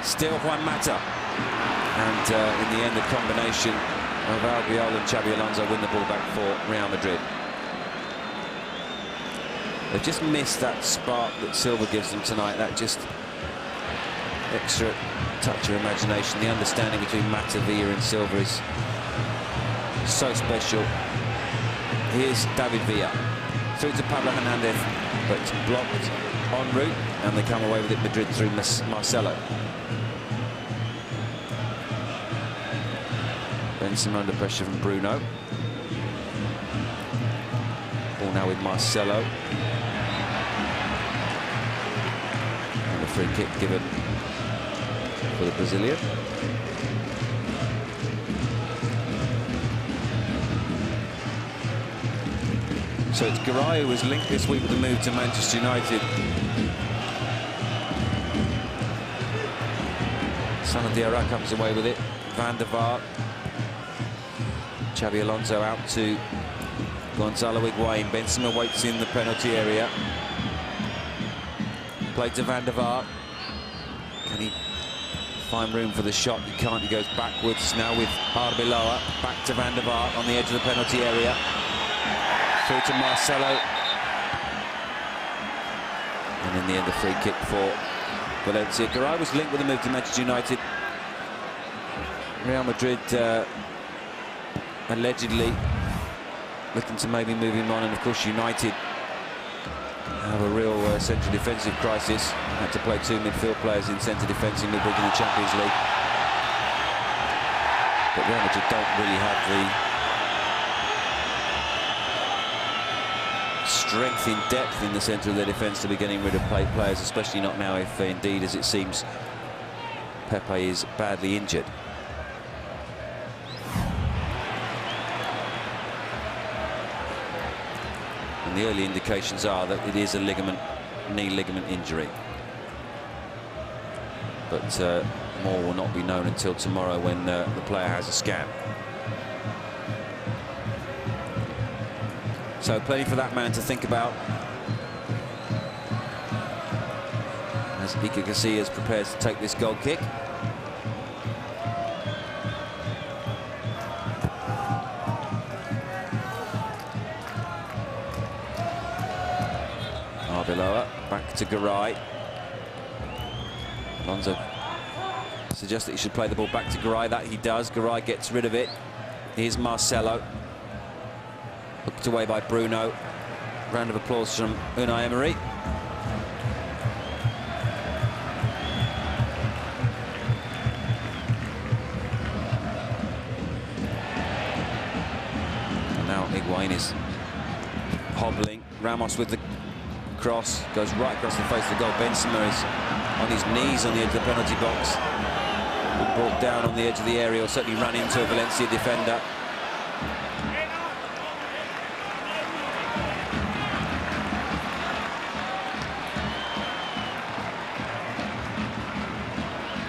Still Juan Mata. And in the end, the combination of Albiol and Xabi Alonso win the ball back for Real Madrid. They've just missed that spark that Silva gives them tonight, that just extra touch of imagination. The understanding between Mata, Villa and Silva is so special. Here's David Villa. Through to Pablo Hernandez, but it's blocked en route, and they come away with it, Madrid, through Marcelo. Benzema under pressure from Bruno. Ball now with Marcelo. And a free kick given for the Brazilian. So it's Garay who was linked this week with the move to Manchester United. Son of Diarra comes away with it. Van der Vaart. Xabi Alonso out to Gonzalo Higuaín. Benzema waits in the penalty area. Played to Van der Vaart. Can he find room for the shot? He can't. He goes backwards now with Arbeloa. Back to Van der Vaart on the edge of the penalty area. Through to Marcelo. And in the end, a free kick for Valencia. Garay was linked with a move to Manchester United. Real Madrid allegedly looking to maybe move him on, and of course United have a real central defensive crisis. Had to play two midfield players in centre defence in midweek in the Champions League. But Real Madrid don't really have the strength in depth in the centre of their defence to be getting rid of players, especially not now if indeed, as it seems, Pepe is badly injured. And the early indications are that it is a knee ligament injury. But more will not be known until tomorrow when the player has a scan. So plenty for that man to think about as Iker Casillas prepares to take this goal kick. Arbeloa back to Garay. Alonso suggests that he should play the ball back to Garay. That he does. Garay gets rid of it. Here's Marcelo. Hooked away by Bruno. Round of applause from Unai Emery. Higuain is hobbling. Ramos with the cross, goes right across the face of the goal. Benzema is on his knees on the edge of the penalty box. Been brought down on the edge of the area, or certainly run into a Valencia defender.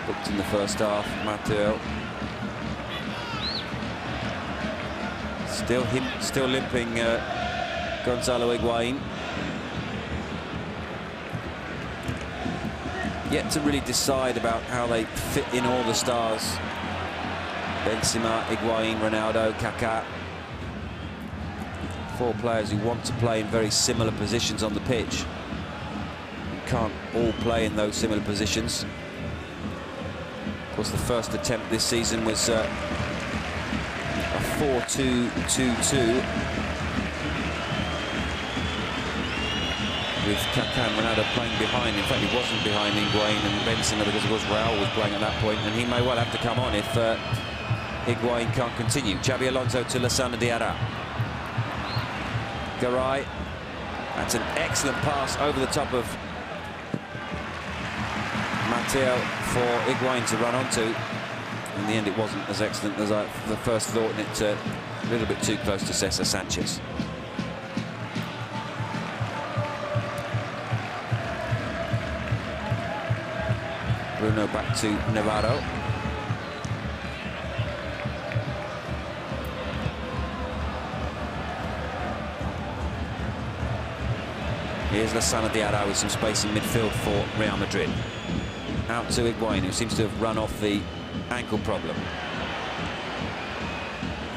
Booked in the first half, Mateo. Still limping Gonzalo Higuain. Yet to really decide about how they fit in all the stars. Benzema, Higuain, Ronaldo, Kaká. 4 players who want to play in very similar positions on the pitch. You can't all play in those similar positions. Of course, the first attempt this season was a 4-2-2-2. With Kaká and Ronaldo playing behind. In fact, he wasn't behind Higuain and Benzema because, of course, Raul was playing at that point, and he may well have to come on if Higuain can't continue. Xabi Alonso to Lassana Diarra. Garay. That's an excellent pass over the top of Mateo for Higuain to run onto. In the end, it wasn't as excellent as I first thought, and it's a little bit too close to Cesar Sanchez. Bruno back to Navarro. Here's Lassana Diarra with some space in midfield for Real Madrid. Out to Higuain, who seems to have run off the ankle problem.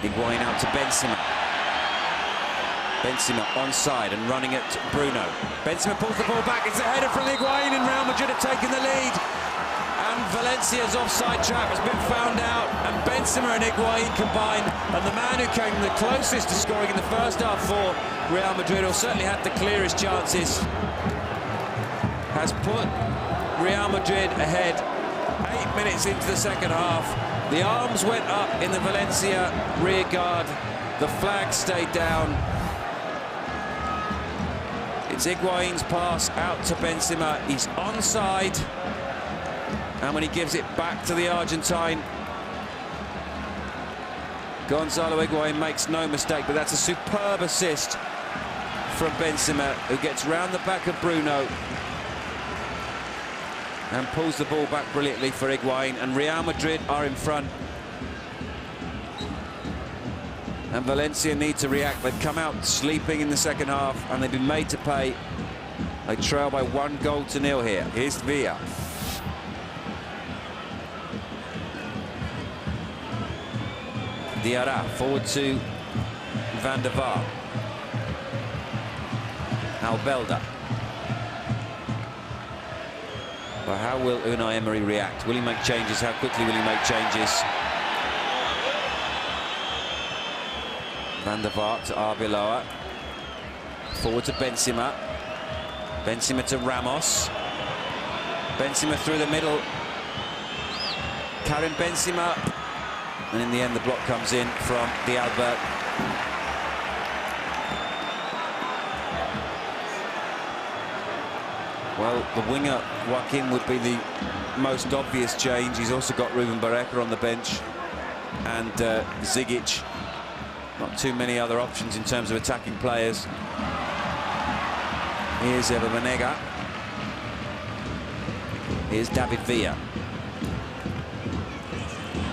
Higuain out to Benzema. Benzema onside and running at Bruno. Benzema pulls the ball back. It's a header from Higuain, and Real Madrid have taken the lead. And Valencia's offside trap has been found out, and Benzema and Higuain combined, and the man who came the closest to scoring in the first half for Real Madrid, or certainly had the clearest chances, has put Real Madrid ahead 8 minutes into the second half. The arms went up in the Valencia rear guard. The flag stayed down. It's Higuain's pass out to Benzema. He's onside. And when he gives it back to the Argentine, Gonzalo Higuain makes no mistake, but that's a superb assist from Benzema, who gets round the back of Bruno and pulls the ball back brilliantly for Higuain, and Real Madrid are in front. And Valencia need to react. They've come out sleeping in the second half, and they've been made to pay. They trail by 1-0 here. Here's Villa. Diarra forward to Van der Vaart. Albelda. But how will Unai Emery react? Will he make changes? How quickly will he make changes? Van der Vaart to Arbeloa. Forward to Benzema. Benzema to Ramos. Benzema through the middle. Karim Benzema. And in the end, the block comes in from D'Albert. Well, the winger, Joaquin, would be the most obvious change. He's also got Ruben Barreca on the bench. And Zigic. Not too many other options in terms of attacking players. Here's Eva Banega. Here's David Villa,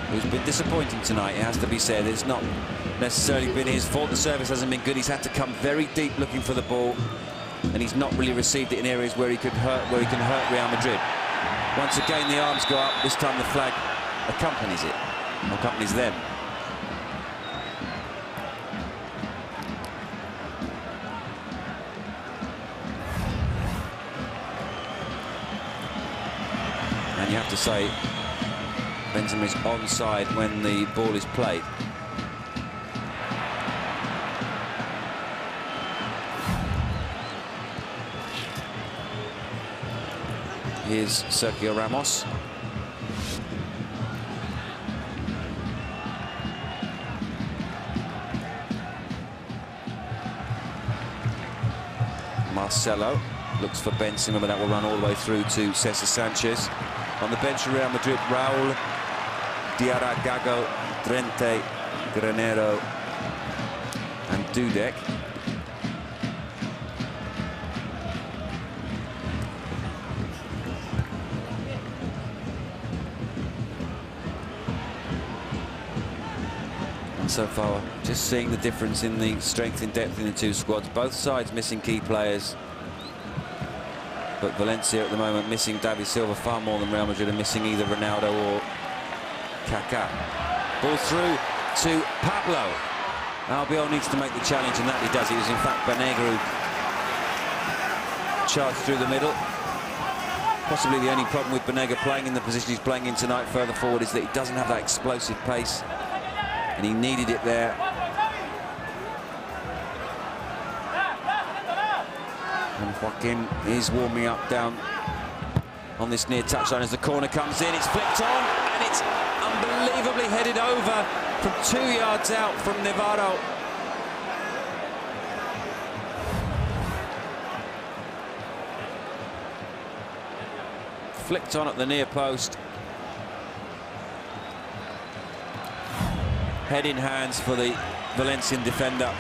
who's been disappointing tonight, it has to be said. It's not necessarily been his fault. The service hasn't been good. He's had to come very deep looking for the ball, and he's not really received it in areas where he can hurt Real Madrid. Once again, the arms go up. This time the flag accompanies it, accompanies them. And you have to say, Benzema is onside when the ball is played. Here's Sergio Ramos. Marcelo looks for Benzema, but that will run all the way through to Cesar Sanchez. On the bench for Real Madrid, Raul, Diarra, Gago, Trente, Granero and Dudek. And so far, just seeing the difference in the strength and depth in the two squads. Both sides missing key players. But Valencia at the moment missing David Silva far more than Real Madrid are missing either Ronaldo or Kaká. Ball through to Pablo. Albiol needs to make the challenge, and that he does. It was in fact Banega who charged through the middle. Possibly the only problem with Banega playing in the position he's playing in tonight further forward is that he doesn't have that explosive pace, and he needed it there. And Joaquin is warming up down on this near touchline as the corner comes in. It's flicked on, and it's unbelievably headed over from 2 yards out from Navarro. Flicked on at the near post. Head in hands for the Valencian defender.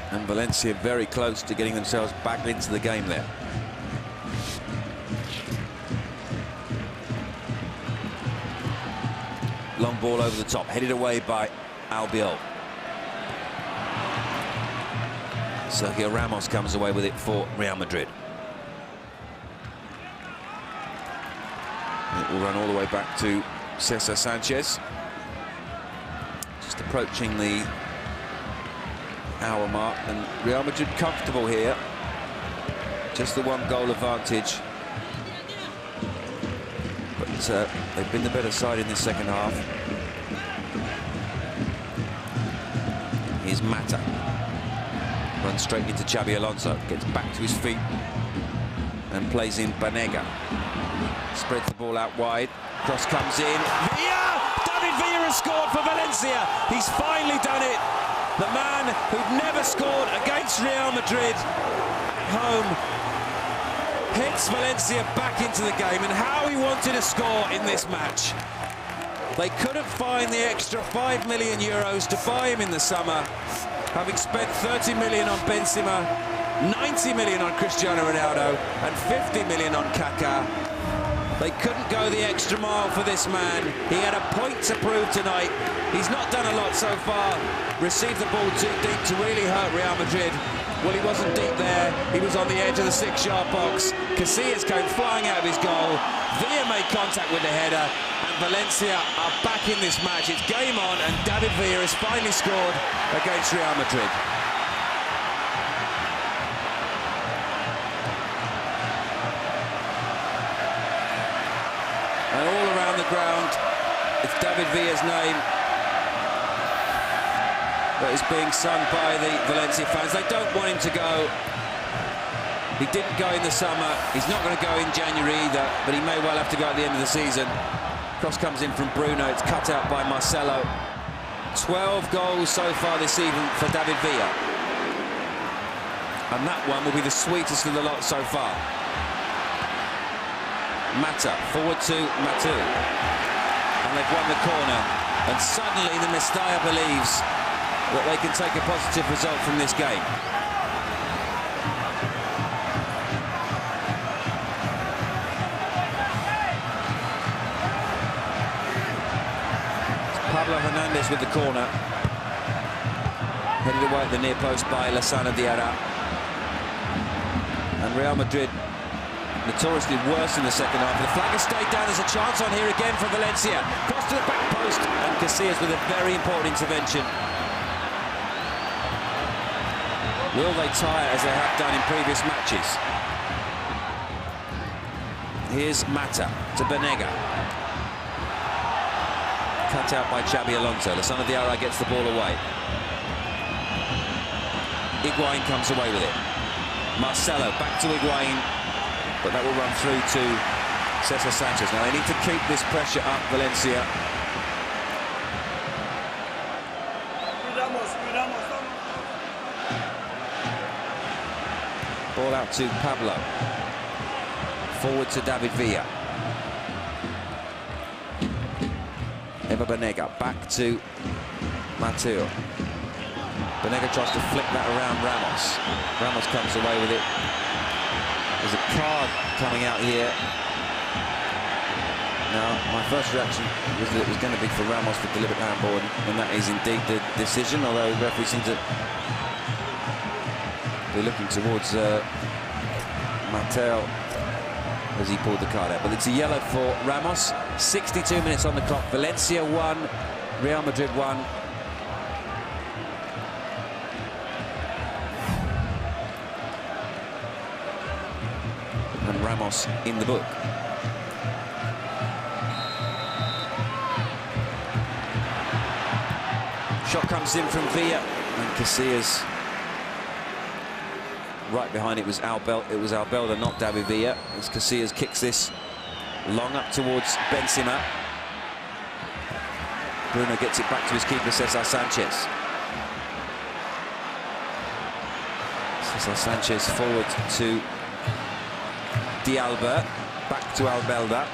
And Valencia very close to getting themselves back into the game there. Long ball over the top, headed away by Albiol. Sergio Ramos comes away with it for Real Madrid. It will run all the way back to Cesar Sanchez. Just approaching the hour mark, and Real Madrid comfortable here. Just the one goal advantage. But they've been the better side in this second half. Here's Mata. Runs straight into Xabi Alonso. Gets back to his feet and plays in Banega. Spreads the ball out wide. Cross comes in. Villa! David Villa has scored for Valencia. He's finally done it. The man who'd never scored against Real Madrid at home hits Valencia back into the game, and how he wanted to score in this match. They couldn't find the extra €5 million to buy him in the summer, having spent 30 million on Benzema, 90 million on Cristiano Ronaldo and 50 million on Kaká. They couldn't go the extra mile for this man. He had a point to prove tonight. He's not done a lot so far. Received the ball too deep to really hurt Real Madrid. Well, he wasn't deep there. He was on the edge of the 6-yard box. Casillas came flying out of his goal. Villa made contact with the header, and Valencia are back in this match. It's game on, and David Villa has finally scored against Real Madrid. And all around the ground, it's David Villa's name that is being sung by the Valencia fans. They don't want him to go. He didn't go in the summer. He's not going to go in January either, but he may well have to go at the end of the season. Cross comes in from Bruno. It's cut out by Marcelo. 12 goals so far this season for David Villa. And that one will be the sweetest of the lot so far. Mata, forward to Matu. And they've won the corner. And suddenly the Mestalla believes that they can take a positive result from this game. It's Pablo Hernandez with the corner. Headed away at the near post by Lassana Diarra. And Real Madrid notoriously worse in the second half. The flag has stayed down. There's a chance on here again for Valencia. Cross to the back post, and Casillas with a very important intervention. Will they tie it as they have done in previous matches? Here's Mata to Banega. Cut out by Xabi Alonso. Lassana Diarra gets the ball away. Higuain comes away with it. Marcelo back to Higuain, but that will run through to Cesar Sanchez. Now they need to keep this pressure up, Valencia. Ball out to Pablo. Forward to David Villa. Eva Banega back to Mateo. Banega tries to flick that around Ramos. Ramos comes away with it. There's a card coming out here. Now, my first reaction was that it was going to be for Ramos for deliberate handball, and that is indeed the decision, although the referee seems to be looking towards Mateo as he pulled the card out. But it's a yellow for Ramos. 62 minutes on the clock. Valencia 1, Real Madrid 1. And Ramos in the book. Shot comes in from Villa, and Casillas right behind it was Albelda, not David Villa, as Casillas kicks this long up towards Benzema. Bruno gets it back to his keeper, Cesar Sanchez. Cesar Sanchez forward to Dialba, back to Albelda.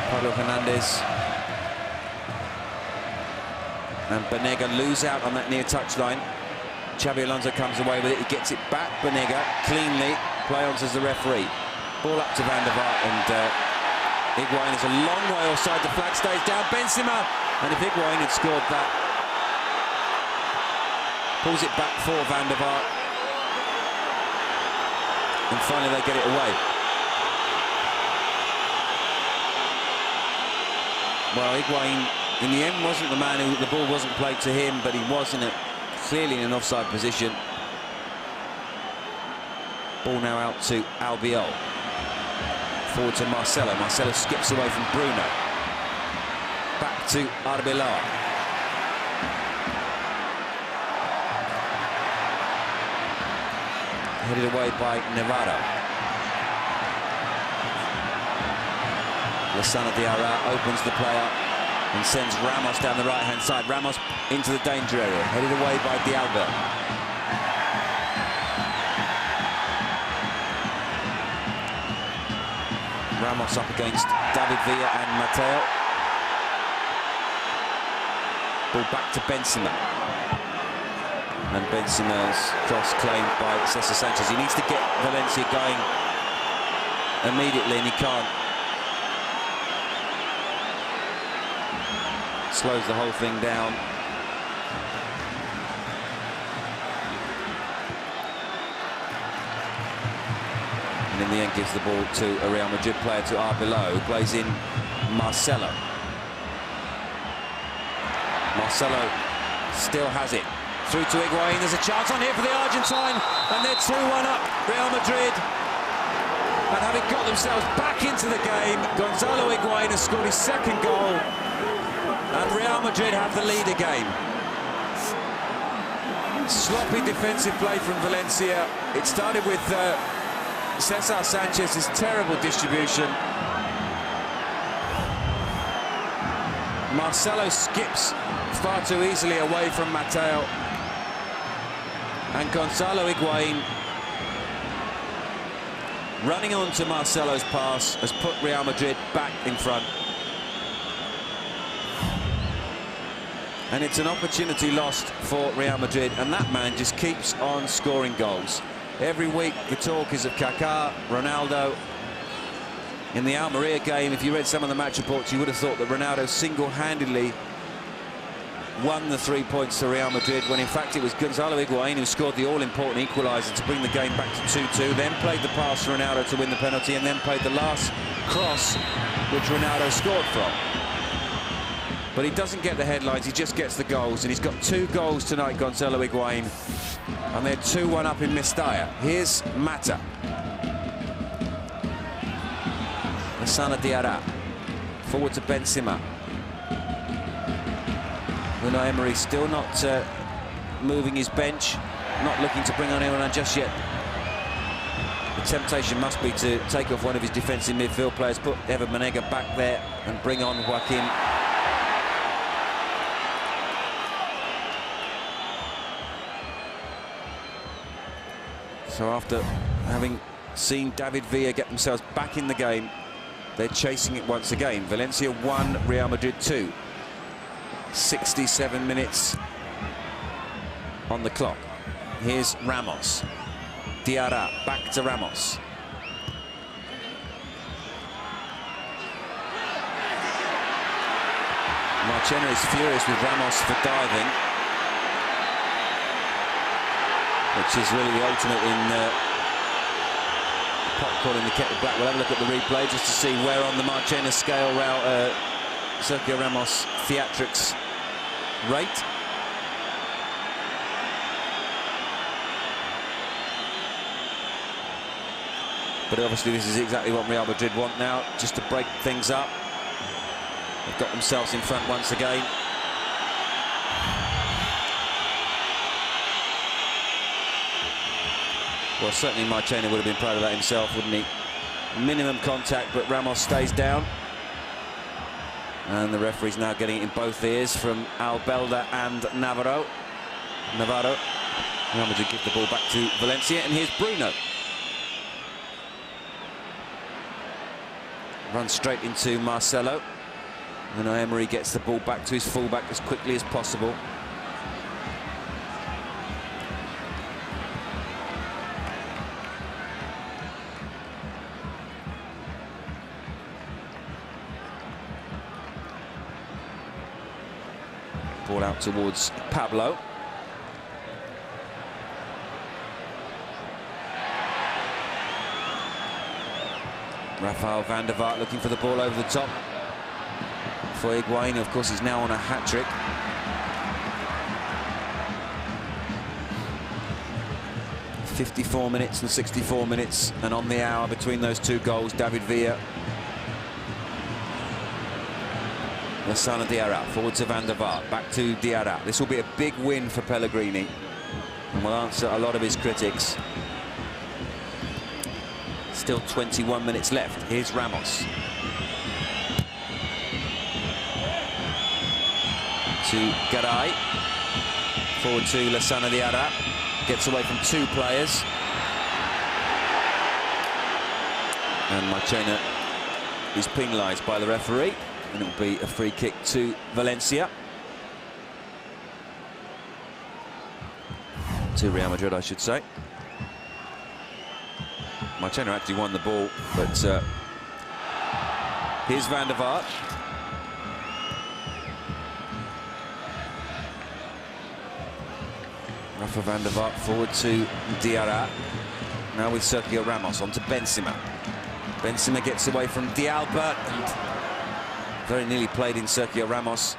Pablo Hernandez and Banega lose out on that near touchline. Xabi Alonso comes away with it. He gets it back. Banega cleanly. Play-ons as the referee. Ball up to Van der Vaart, and Higuain is a long way offside. The flag stays down. Benzema, and if Higuain had scored that, pulls it back for Van der Vaart, and finally they get it away. Well, Higuain in the end wasn't the man who the ball wasn't played to him, but he was clearly in an offside position. Ball now out to Albiol. Forward to Marcelo. Marcelo skips away from Bruno. Back to Arbeloa. Headed away by Navarro. Lassana Diarra opens the play up and sends Ramos down the right-hand side. Ramos into the danger area, headed away by Dialba. Ramos up against David Villa and Mateo. Ball back to Benzema. And Benzema's cross claimed by Cesar Sanchez. He needs to get Valencia going immediately, and he can't. Slows the whole thing down. And in the end gives the ball to a Real Madrid player, to Arbeloa, who plays in Marcelo. Marcelo still has it. Through to Higuain. There's a chance on here for the Argentine, and they're 2-1 up, Real Madrid. And having got themselves back into the game, Gonzalo Higuain has scored his second goal. And Real Madrid have the lead again. Sloppy defensive play from Valencia. It started with Cesar Sanchez's terrible distribution. Marcelo skips far too easily away from Mateo. And Gonzalo Higuain, running on to Marcelo's pass, has put Real Madrid back in front. And it's an opportunity lost for Real Madrid, and that man just keeps on scoring goals. Every week the talk is of Kaká, Ronaldo. In the Almeria game, if you read some of the match reports, you would have thought that Ronaldo single-handedly won the 3 points to Real Madrid, when in fact it was Gonzalo Higuain who scored the all-important equaliser to bring the game back to 2-2, then played the pass to Ronaldo to win the penalty, and then played the last cross which Ronaldo scored from. But he doesn't get the headlines, he just gets the goals, and he's got 2 goals tonight, Gonzalo Higuain, and they're 2-1 up in Mestalla. Here's Mata. Lassana Diarra. Forward to Benzema. Unai Emery still not moving his bench, not looking to bring on anyone just yet. The temptation must be to take off one of his defensive midfield players, put Evan Banega back there, and bring on Joaquin. So after having seen David Villa get themselves back in the game, they're chasing it once again. Valencia 1, Real Madrid 2. 67 minutes on the clock. Here's Ramos. Diarra, back to Ramos. Marchena is furious with Ramos for diving, which is really the ultimate in popcorn in the kettle black. We'll have a look at the replay just to see where on the Marchena scale Sergio Ramos' theatrics rate. But obviously this is exactly what Real Madrid want now, just to break things up. They've got themselves in front once again. Well, certainly Marchena would have been proud of that himself, wouldn't he? Minimum contact, but Ramos stays down. And the referee's now getting it in both ears from Albelda and Navarro. Real Madrid give the ball back to Valencia, and here's Bruno. Runs straight into Marcelo. And Emery gets the ball back to his fullback as quickly as possible. Ball out towards Pablo. Rafael van der Vaart looking for the ball over the top for Higuain. Of course, he's now on a hat-trick. .54 minutes and 64 minutes, and on the hour between those two goals, David Villa. Lassana Diarra, forward to Van der Vaart, back to Diarra. This will be a big win for Pellegrini, and will answer a lot of his critics. Still 21 minutes left. Here's Ramos. To Garay. Forward to Lassana Diarra. Gets away from two players. And Marchena is penalised by the referee. And it will be a free kick to Valencia. To Real Madrid, I should say. Marchena actually won the ball, but here's Van der Vaart. Rafa Van der Vaart forward to Diarra. Now with Sergio Ramos on to Benzema. Benzema gets away from Dialba and very nearly played in Sergio Ramos.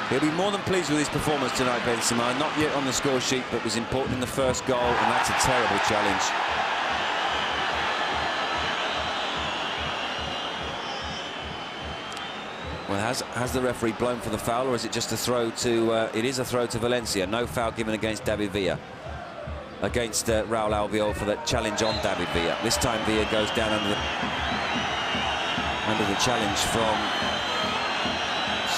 He'll be more than pleased with his performance tonight, Benzema. Not yet on the score sheet, but was important in the first goal, and that's a terrible challenge. Well, has the referee blown for the foul, or is it just a throw to... it is a throw to Valencia. No foul given against David Villa. Against Raul Albiol for that challenge on David Villa. This time Villa goes down under the challenge from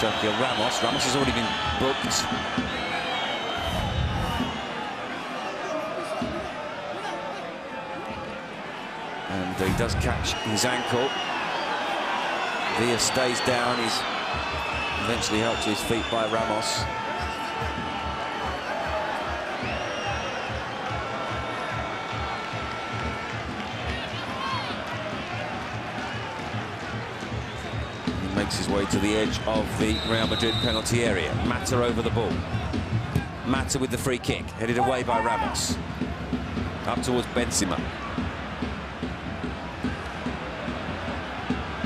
Sergio Ramos. Ramos has already been booked. And he does catch his ankle. Villa stays down. He's eventually helped to his feet by Ramos. Makes his way to the edge of the Real Madrid penalty area. Mata over the ball. Mata with the free kick, headed away by Ramos. Up towards Benzema.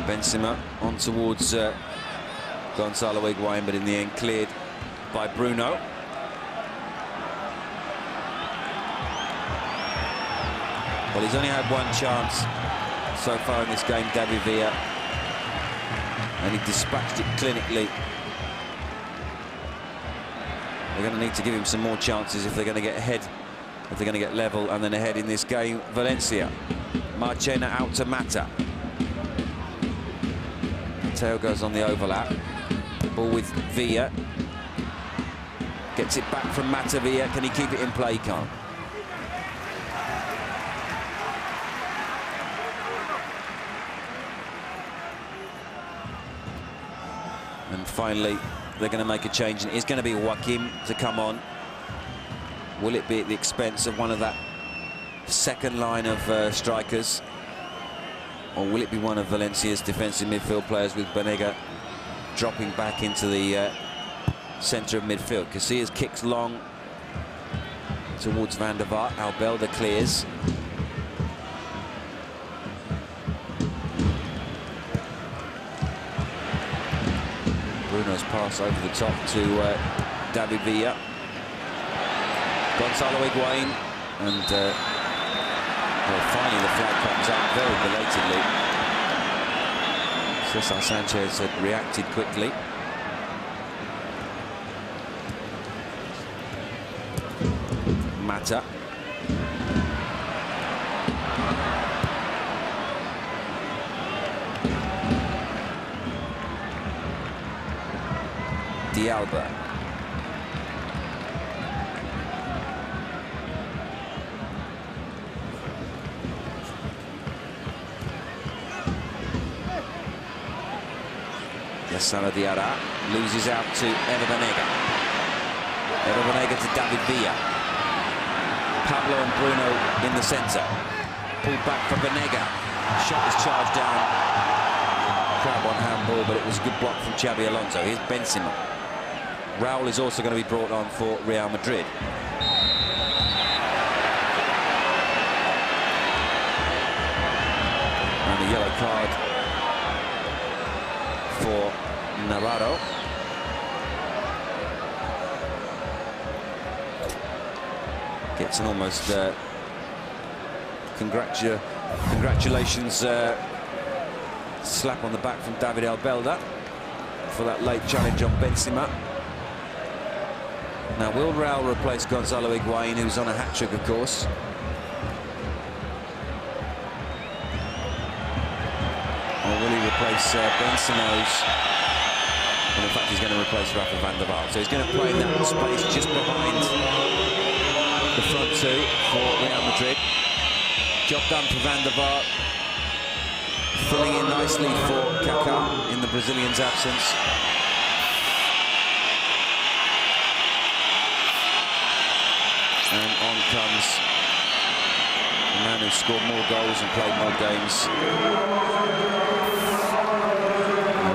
Benzema on towards Gonzalo Higuain, but in the end cleared by Bruno. Well, he's only had one chance so far in this game, David Villa. And he dispatched it clinically. They're going to need to give him some more chances if they're going to get ahead, if they're going to get level and then ahead in this game. Valencia. Marchena out to Mata. Mateo goes on the overlap. Ball with Villa. Gets it back from Mata. Villa. Can he keep it in play? He can't. And finally, they're going to make a change, and it's going to be Joaquim to come on. Will it be at the expense of one of that second line of strikers? Or will it be one of Valencia's defensive midfield players, with Banega dropping back into the centre of midfield? Casillas kicks long towards Van der Vaart. Albelda clears. Bruno's pass over the top to David Villa. Gonzalo Higuain, and well, finally the flag comes up very belatedly. Cesar Sanchez had reacted quickly. Mata. Dialba. Yassala Diarra loses out to Ever Banega. Ever Banega to David Villa. Pablo and Bruno in the centre. Pulled back for Banega. Shot is charged down. Crab on handball, but it was a good block from Xabi Alonso. Here's Benzema. Raul is also going to be brought on for Real Madrid. And a yellow card for Navarro. Gets an almost congratulations slap on the back from David Albelda for that late challenge on Benzema. Now, will Raul replace Gonzalo Higuain, who's on a hat-trick, of course? Or will he replace Benzema's? Well, in fact, he's going to replace Rafa van der Vaart. So he's going to play in that space just behind the front two for Real Madrid. Job done for Van der Vaart. Filling in nicely for Kaká in the Brazilian's absence. And on comes the man who scored more goals and played more games than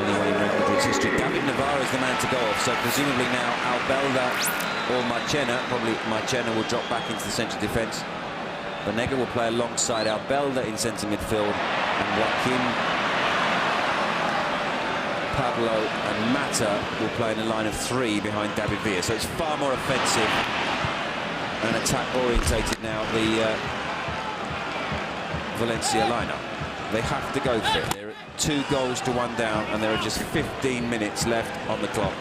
anyone in Real Madrid's history. David Navarro is the man to go off, so presumably now Albelda or Marchena. Probably Marchena will drop back into the central defence. Banega will play alongside Albelda in centre midfield, and Joaquim, Pablo and Mata will play in a line of three behind David Villa. So it's far more offensive and attack-orientated now, the Valencia lineup. They have to go for it. They're at 2 goals to 1 down, and there are just 15 minutes left on the clock.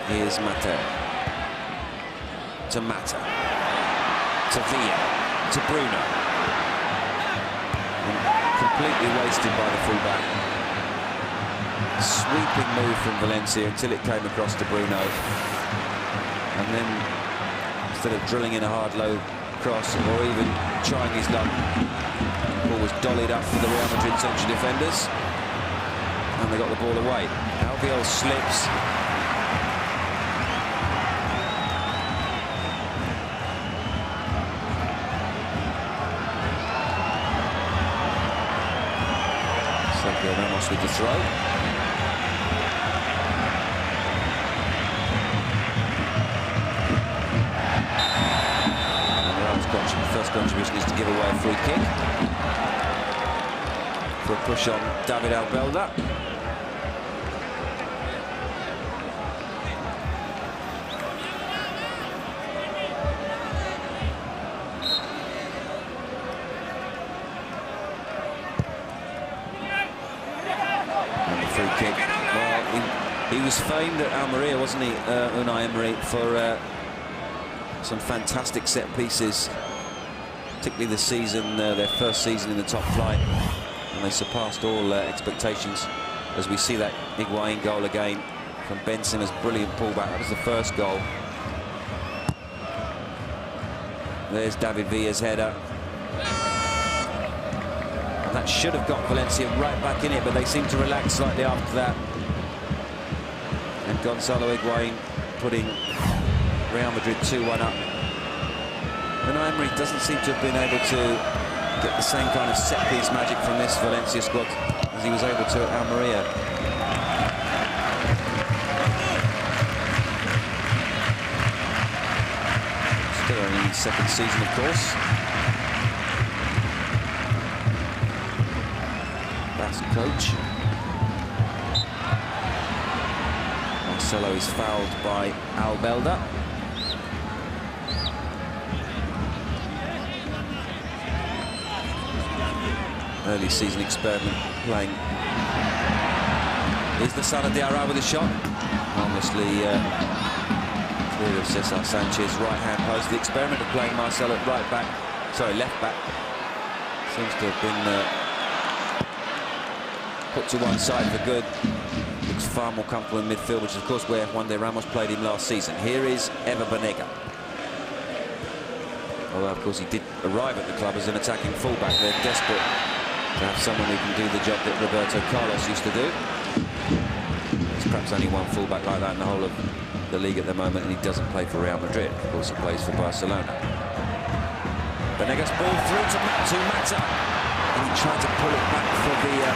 Here's Mata. To Mata. To Villa. To Bruno. Completely wasted by the fullback. Sweeping move from Valencia until it came across to Bruno. And then, instead of drilling in a hard low cross or even trying his luck, the ball was dollied up for the Real Madrid central defenders. And they got the ball away. Albiol slips. Ramos with the throw. And Real's first contribution is to give away a free kick for a push on David Albelda. He was famed at Almeria, wasn't he, Unai Emery, for some fantastic set pieces, particularly the season, their first season in the top flight, and they surpassed all expectations as we see that Higuain goal again from Benzema's brilliant pullback. That was the first goal. There's David Villa's header. And that should have got Valencia right back in it, but they seem to relax slightly after that. And Gonzalo Higuain putting Real Madrid 2-1 up. Unai Emery doesn't seem to have been able to get the same kind of set-piece magic from this Valencia squad as he was able to at Almeria. Still only in his second season, of course. That's coach. Marcelo is fouled by Albelda. Early season experiment playing. Is the son of Diarra with a shot? Harmlessly clear of Cesar Sanchez, right-hand post. The experiment of playing Marcelo at left back seems to have been put to one side for good. Looks far more comfortable in midfield, which is of course where Juan de Ramos played him last season. Here is Ever Banega. Although of course he did arrive at the club as an attacking fullback. They're desperate to have someone who can do the job that Roberto Carlos used to do. There's perhaps only one fullback like that in the whole of the league at the moment, and he doesn't play for Real Madrid. Of course, he plays for Barcelona. Venegas ball through to Mata, and he tried to pull it back for Villa,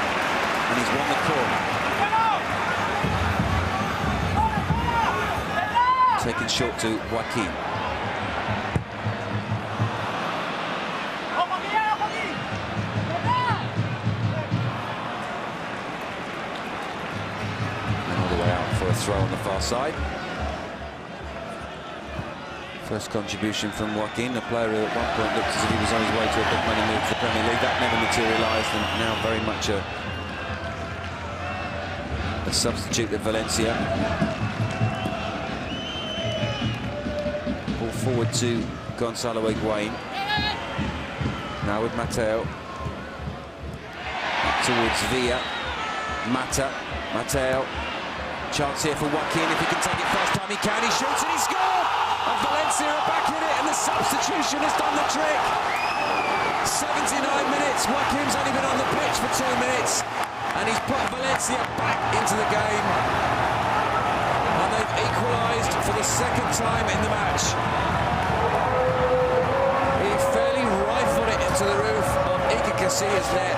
and he's won the corner. Taken short to Joaquin. Throw on the far side. First contribution from Joaquin, a player who at one point looked as if he was on his way to a big money move to the Premier League. That never materialised, and now very much a substitute at Valencia. Ball forward to Gonzalo Higuain. Now with Mateo. Towards Villa. Mateo. Chance here for Joaquin, if he can take it first time he can, he shoots and he scores! And Valencia are back in it, and the substitution has done the trick. 79 minutes, Joaquin's only been on the pitch for 2 minutes, and he's put Valencia back into the game. And they've equalised for the second time in the match. He fairly rifled it into the roof of Iker Casillas' net.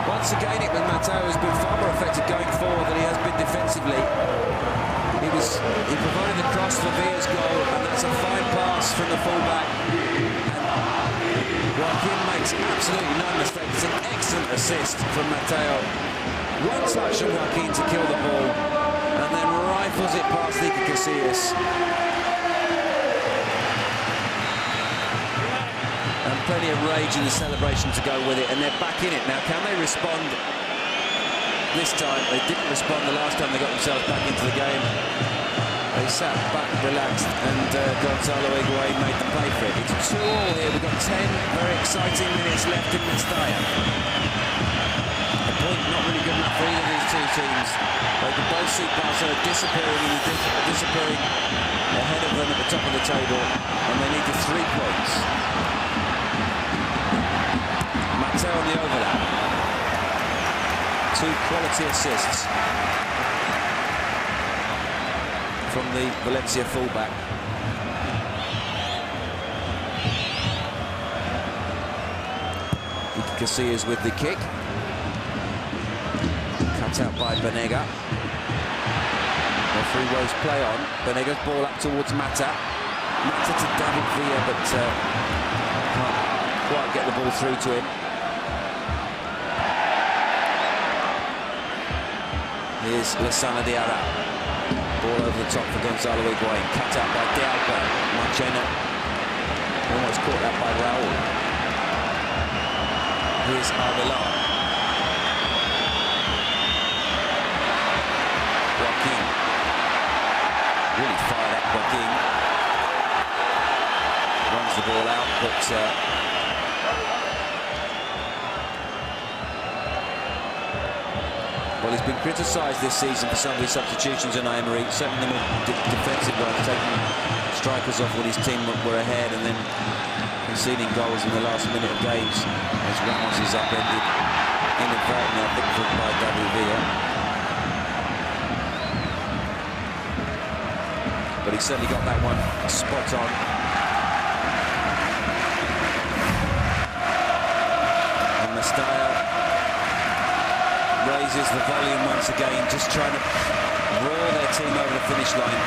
Once again, it was Mateo who's been far more effective going forward than he has been defensively. He provided the cross for Villa's goal, and that's a fine pass from the fullback. And Joaquin makes absolutely no mistake. It's an excellent assist from Mateo. One touch from Joaquin to kill the ball, and then rifles it past Iker Casillas. And plenty of rage in the celebration to go with it, and they're back in it now. Can they respond this time? They didn't respond the last time they got themselves back into the game. They sat back, relaxed, and Gonzalo Higuain made them play for it. It's 2-2 here. We've got 10 very exciting minutes left in Mestalla. A point not really good enough for either of these two teams. They can both see Barcelona disappearing ahead of them at the top of the table, and they need the 3 points. Mateo on the overlap. 2 quality assists from the Valencia fullback. Casillas with the kick. Cut out by Banega. Referee Rose play on. Banega's ball up towards Mata. Mata to David Villa, but can't quite get the ball through to him. Here's Lassana Diarra. Ball over the top for Gonzalo Higuain. Cut out by Dialba. Marchena almost caught that by Raul. Here's Arbeloa. Joaquin. Really fired up Joaquin. Runs the ball out, but Well, he's been criticised this season for some of his substitutions in Emery, certainly the more defensive ones, taking strikers off when his team were ahead and then conceding goals in the last minute of games as Ramos is upended inadvertently, I think, by David Villa. But he certainly got that one spot on. And Mestalla raises the volume once again, just trying to roar their team over the finish line.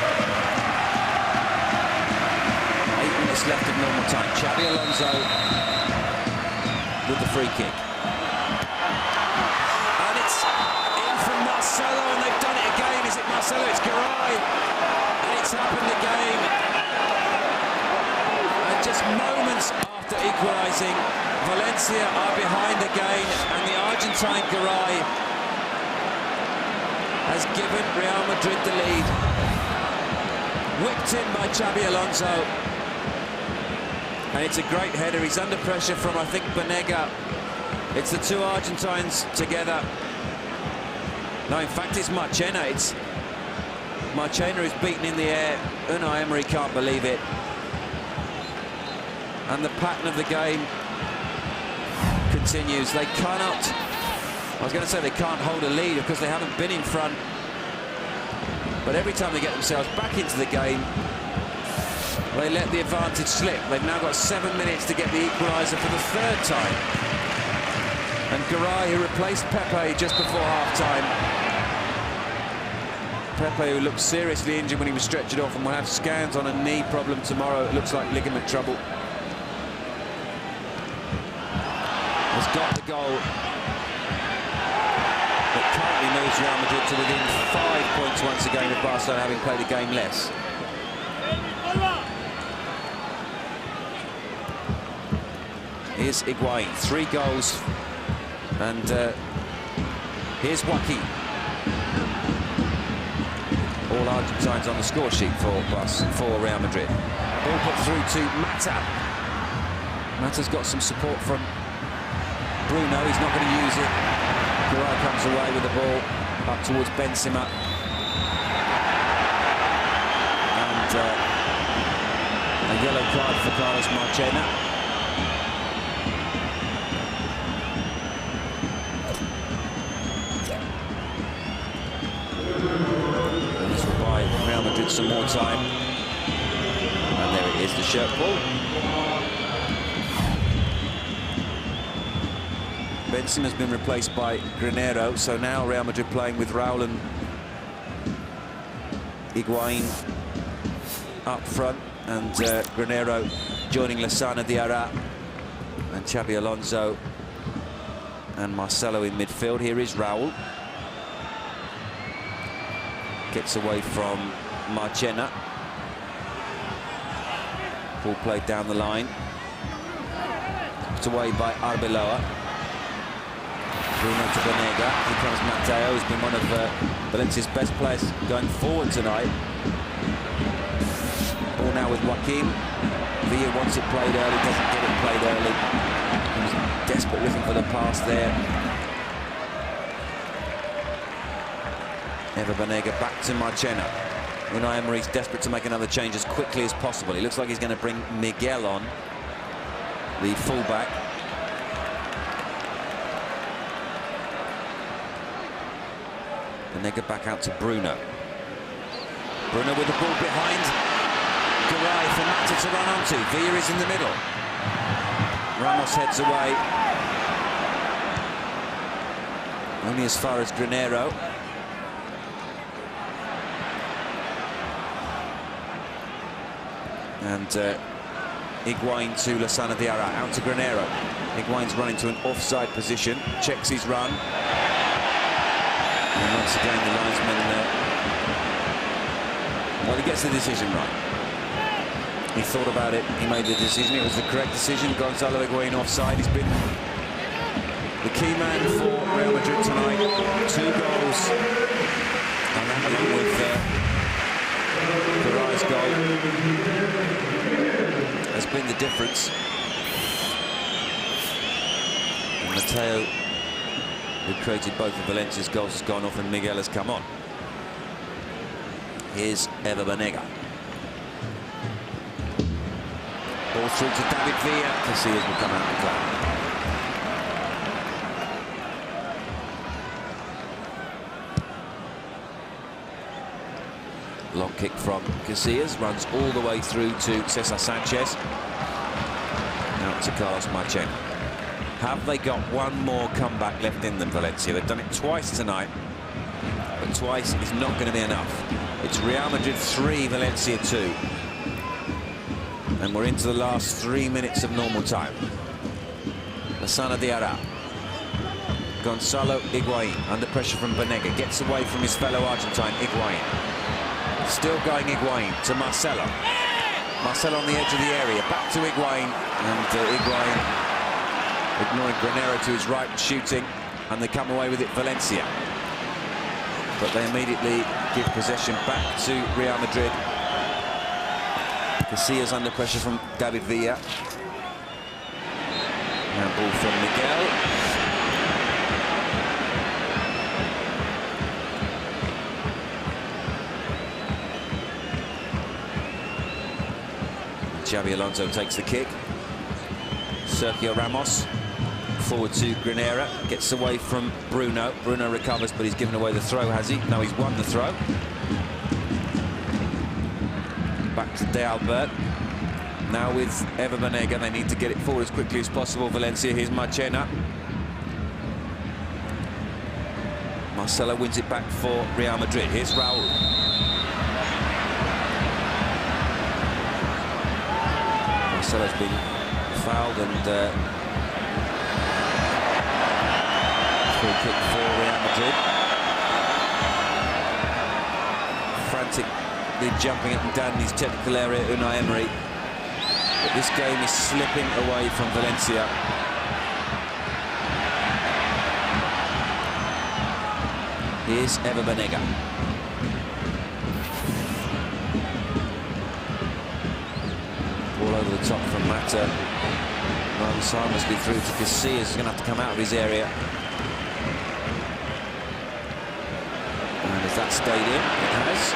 8 minutes left of normal time. Xabi Alonso with the free kick. And it's in from Marcelo, and they've done it again. Is it Marcelo? It's Garay. And it's happened again. And just moments after equalising, Valencia are behind again, and the Argentine Garay has given Real Madrid the lead. Whipped in by Xabi Alonso. And it's a great header. He's under pressure from, I think, Banega. It's the two Argentines together. No, in fact, it's Marchena. It's Marchena who's beaten in the air. Unai Emery can't believe it. And the pattern of the game continues. They cannot, I was going to say they can't hold a lead because they haven't been in front. But every time they get themselves back into the game, they let the advantage slip. They've now got 7 minutes to get the equaliser for the third time. And Garay, who replaced Pepe just before half-time. Pepe, who looked seriously injured when he was stretchered off and will have scans on a knee problem tomorrow. It looks like ligament trouble. Has got the goal that currently moves Real Madrid to within 5 points once again of Barcelona, having played a game less. Here's Higuain, 3 goals, and here's Joaquin. All Argentines on the score sheet for Real Madrid. Ball put through to Mata. Mata's got some support from Bruno. He's not going to use it. Garay comes away with the ball up towards Benzema. And a yellow card for Carlos Marchena. And this will buy Real Madrid some more time. And there it is, the shirt pull. Benzema has been replaced by Granero, so now Real Madrid playing with Raul and Higuain up front, and Granero joining Lassana Diarra, and Xabi Alonso and Marcelo in midfield. Here is Raul. Gets away from Marchena. Ball played down the line. Put away by Arbeloa. Bruno to Banega. Here comes Mateo, who's been one of Valencia's best players going forward tonight. Ball now with Joaquin. Villa wants it played early, doesn't get it played early. He was desperate looking for the pass there. Ever Banega back to Marchena. Unai Emery's desperate to make another change as quickly as possible. He looks like he's going to bring Miguel on, the fullback. Banega back out to Bruno. Bruno with the ball behind. Garay for Mata to run onto. Villa is in the middle. Ramos heads away. Only as far as Granero. And Higuain to Lassana Diarra, out to Granero. Higuain's running to an offside position, checks his run. And once again, the linesman, well, he gets the decision right. He thought about it, he made the decision, it was the correct decision. Gonzalo Higuain offside. He's been the key man for Real Madrid tonight. 2 goals. And that along with Garay's goal has been the difference. And Mateo who created both of Valencia's goals, has gone off and Miguel has come on. Here's Ever Banega. Ball through to David Villa. Casillas will come out and play. Long kick from Casillas, runs all the way through to Cesar Sanchez. Out to Carlos Marchena. Have they got one more comeback left in them, Valencia? They've done it twice tonight, but twice is not going to be enough. It's Real Madrid 3, Valencia 2. And we're into the last 3 minutes of normal time. Lassana Diarra. Gonzalo Higuain, under pressure from Banega, gets away from his fellow Argentine, Higuain. Still going Higuain to Marcelo. Marcelo on the edge of the area, back to Higuain, and Higuain ignoring Granero to his right, shooting, and they come away with it, Valencia. But they immediately give possession back to Real Madrid. Casillas under pressure from David Villa. Handball from Miguel. Xabi Alonso takes the kick. Sergio Ramos forward to Granera, gets away from Bruno. Bruno recovers, but he's given away the throw, has he? No, he's won the throw. Back to De Albert. Now with Ever Banega, they need to get it forward as quickly as possible. Valencia, here's Marchena. Marcelo wins it back for Real Madrid. Here's Raul. Marcelo's been fouled and free kick for Real Madrid. Frantically jumping up and down in his technical area, Unai Emery. But this game is slipping away from Valencia. Here's Ever Banega. Ball over the top from Mata. Runs harmlessly through to Casillas. He's going to have to come out of his area. And if that stayed in, it has.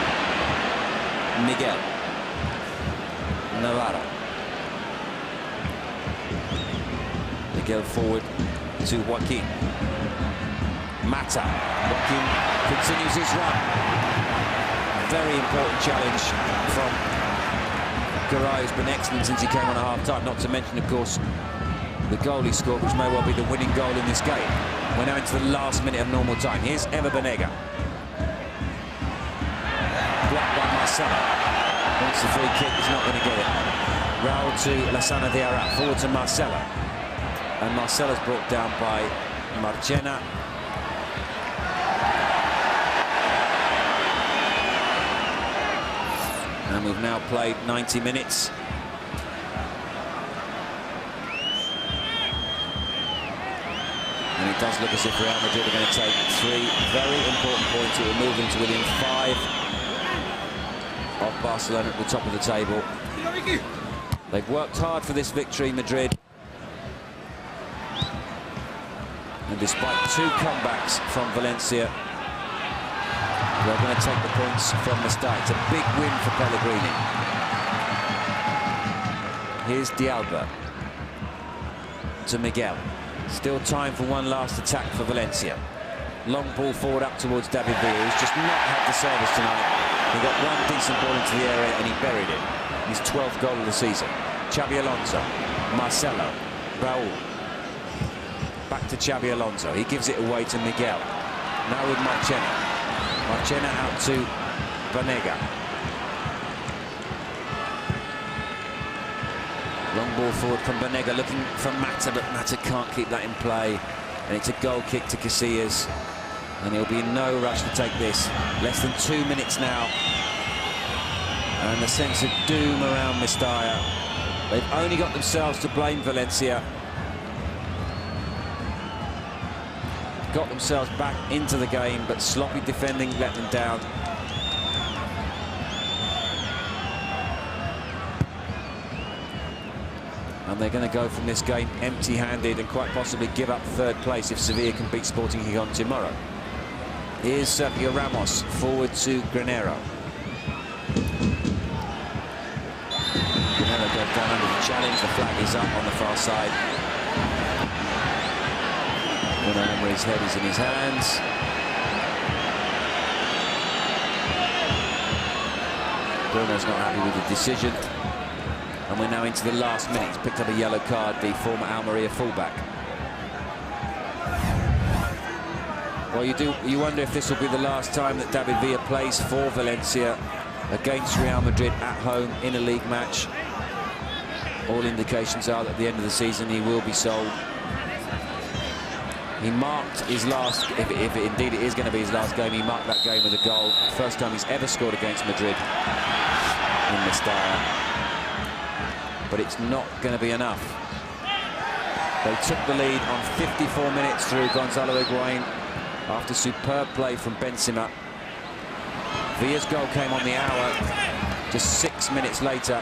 Miguel. Navarro. Miguel forward to Joaquin. Mata. Joaquin continues his run. Very important challenge from Garay, who's been excellent since he came on at half-time. Not to mention, of course, the goal he scored, which may well be the winning goal in this game. We're now into the last minute of normal time. Here's Ever Banega. Blocked by Marcelo. Wants the free kick, he's not going to get it. Raul to Lassana Diarra, forward to Marcelo. And Marcelo's brought down by Marchena. And we've now played 90 minutes. And it does look as if Real Madrid are going to take 3 very important points. It will move them to within 5 of Barcelona at the top of the table. They've worked hard for this victory, Madrid. And despite 2 comebacks from Valencia, they're going to take the points from the start. It's a big win for Pellegrini. Here's De Albert to Miguel. Still time for one last attack for Valencia. Long ball forward up towards David Villa, who's just not had the service tonight. He got one decent ball into the area and he buried it. His 12th goal of the season. Xabi Alonso, Marcelo, Raul. Back to Xabi Alonso. He gives it away to Miguel. Now with Marchena. Marchena out to Banega. Long ball forward from Banega, looking for Mata, but Mata can't keep that in play. And it's a goal kick to Casillas. And he'll be in no rush to take this. Less than 2 minutes now. And the sense of doom around Mestalla. They've only got themselves to blame, Valencia. Got themselves back into the game, but sloppy defending let them down. And they're going to go from this game empty-handed and quite possibly give up third place if Sevilla can beat Sporting Gijón tomorrow. Here's Sergio Ramos, forward to Granero. Granero goes down under the challenge. The flag is up on the far side. Bruno Emery's head is in his hands. Bruno's not happy with the decision. And we're now into the last minute. He's picked up a yellow card, the former Almeria fullback. Well, you wonder if this will be the last time that David Villa plays for Valencia against Real Madrid at home in a league match. All indications are that at the end of the season he will be sold. He marked his last, if indeed it is going to be his last game, he marked that game with a goal. First time he's ever scored against Madrid in Mestalla. But it's not going to be enough. They took the lead on 54 minutes through Gonzalo Higuain after superb play from Benzema. Villa's goal came on the hour, just 6 minutes later.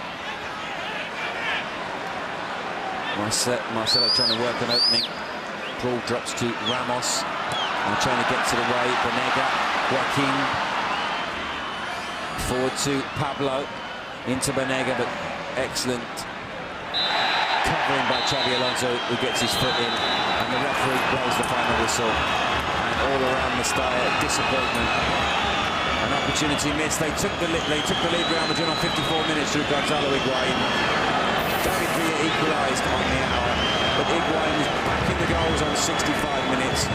Marcelo trying to work an opening. Ball drops to Ramos. And trying to get to the way. Banega, Joaquin. Forward to Pablo. Into Banega, but excellent covering by Xabi Alonso, who gets his foot in. And the referee blows the final whistle. And all around Mestalla, disappointment. An opportunity missed. They took the lead Real Madrid on 54 minutes through Gonzalo Higuain. David Villa equalised on the hour, but Higuain was back in the goals on 65 minutes.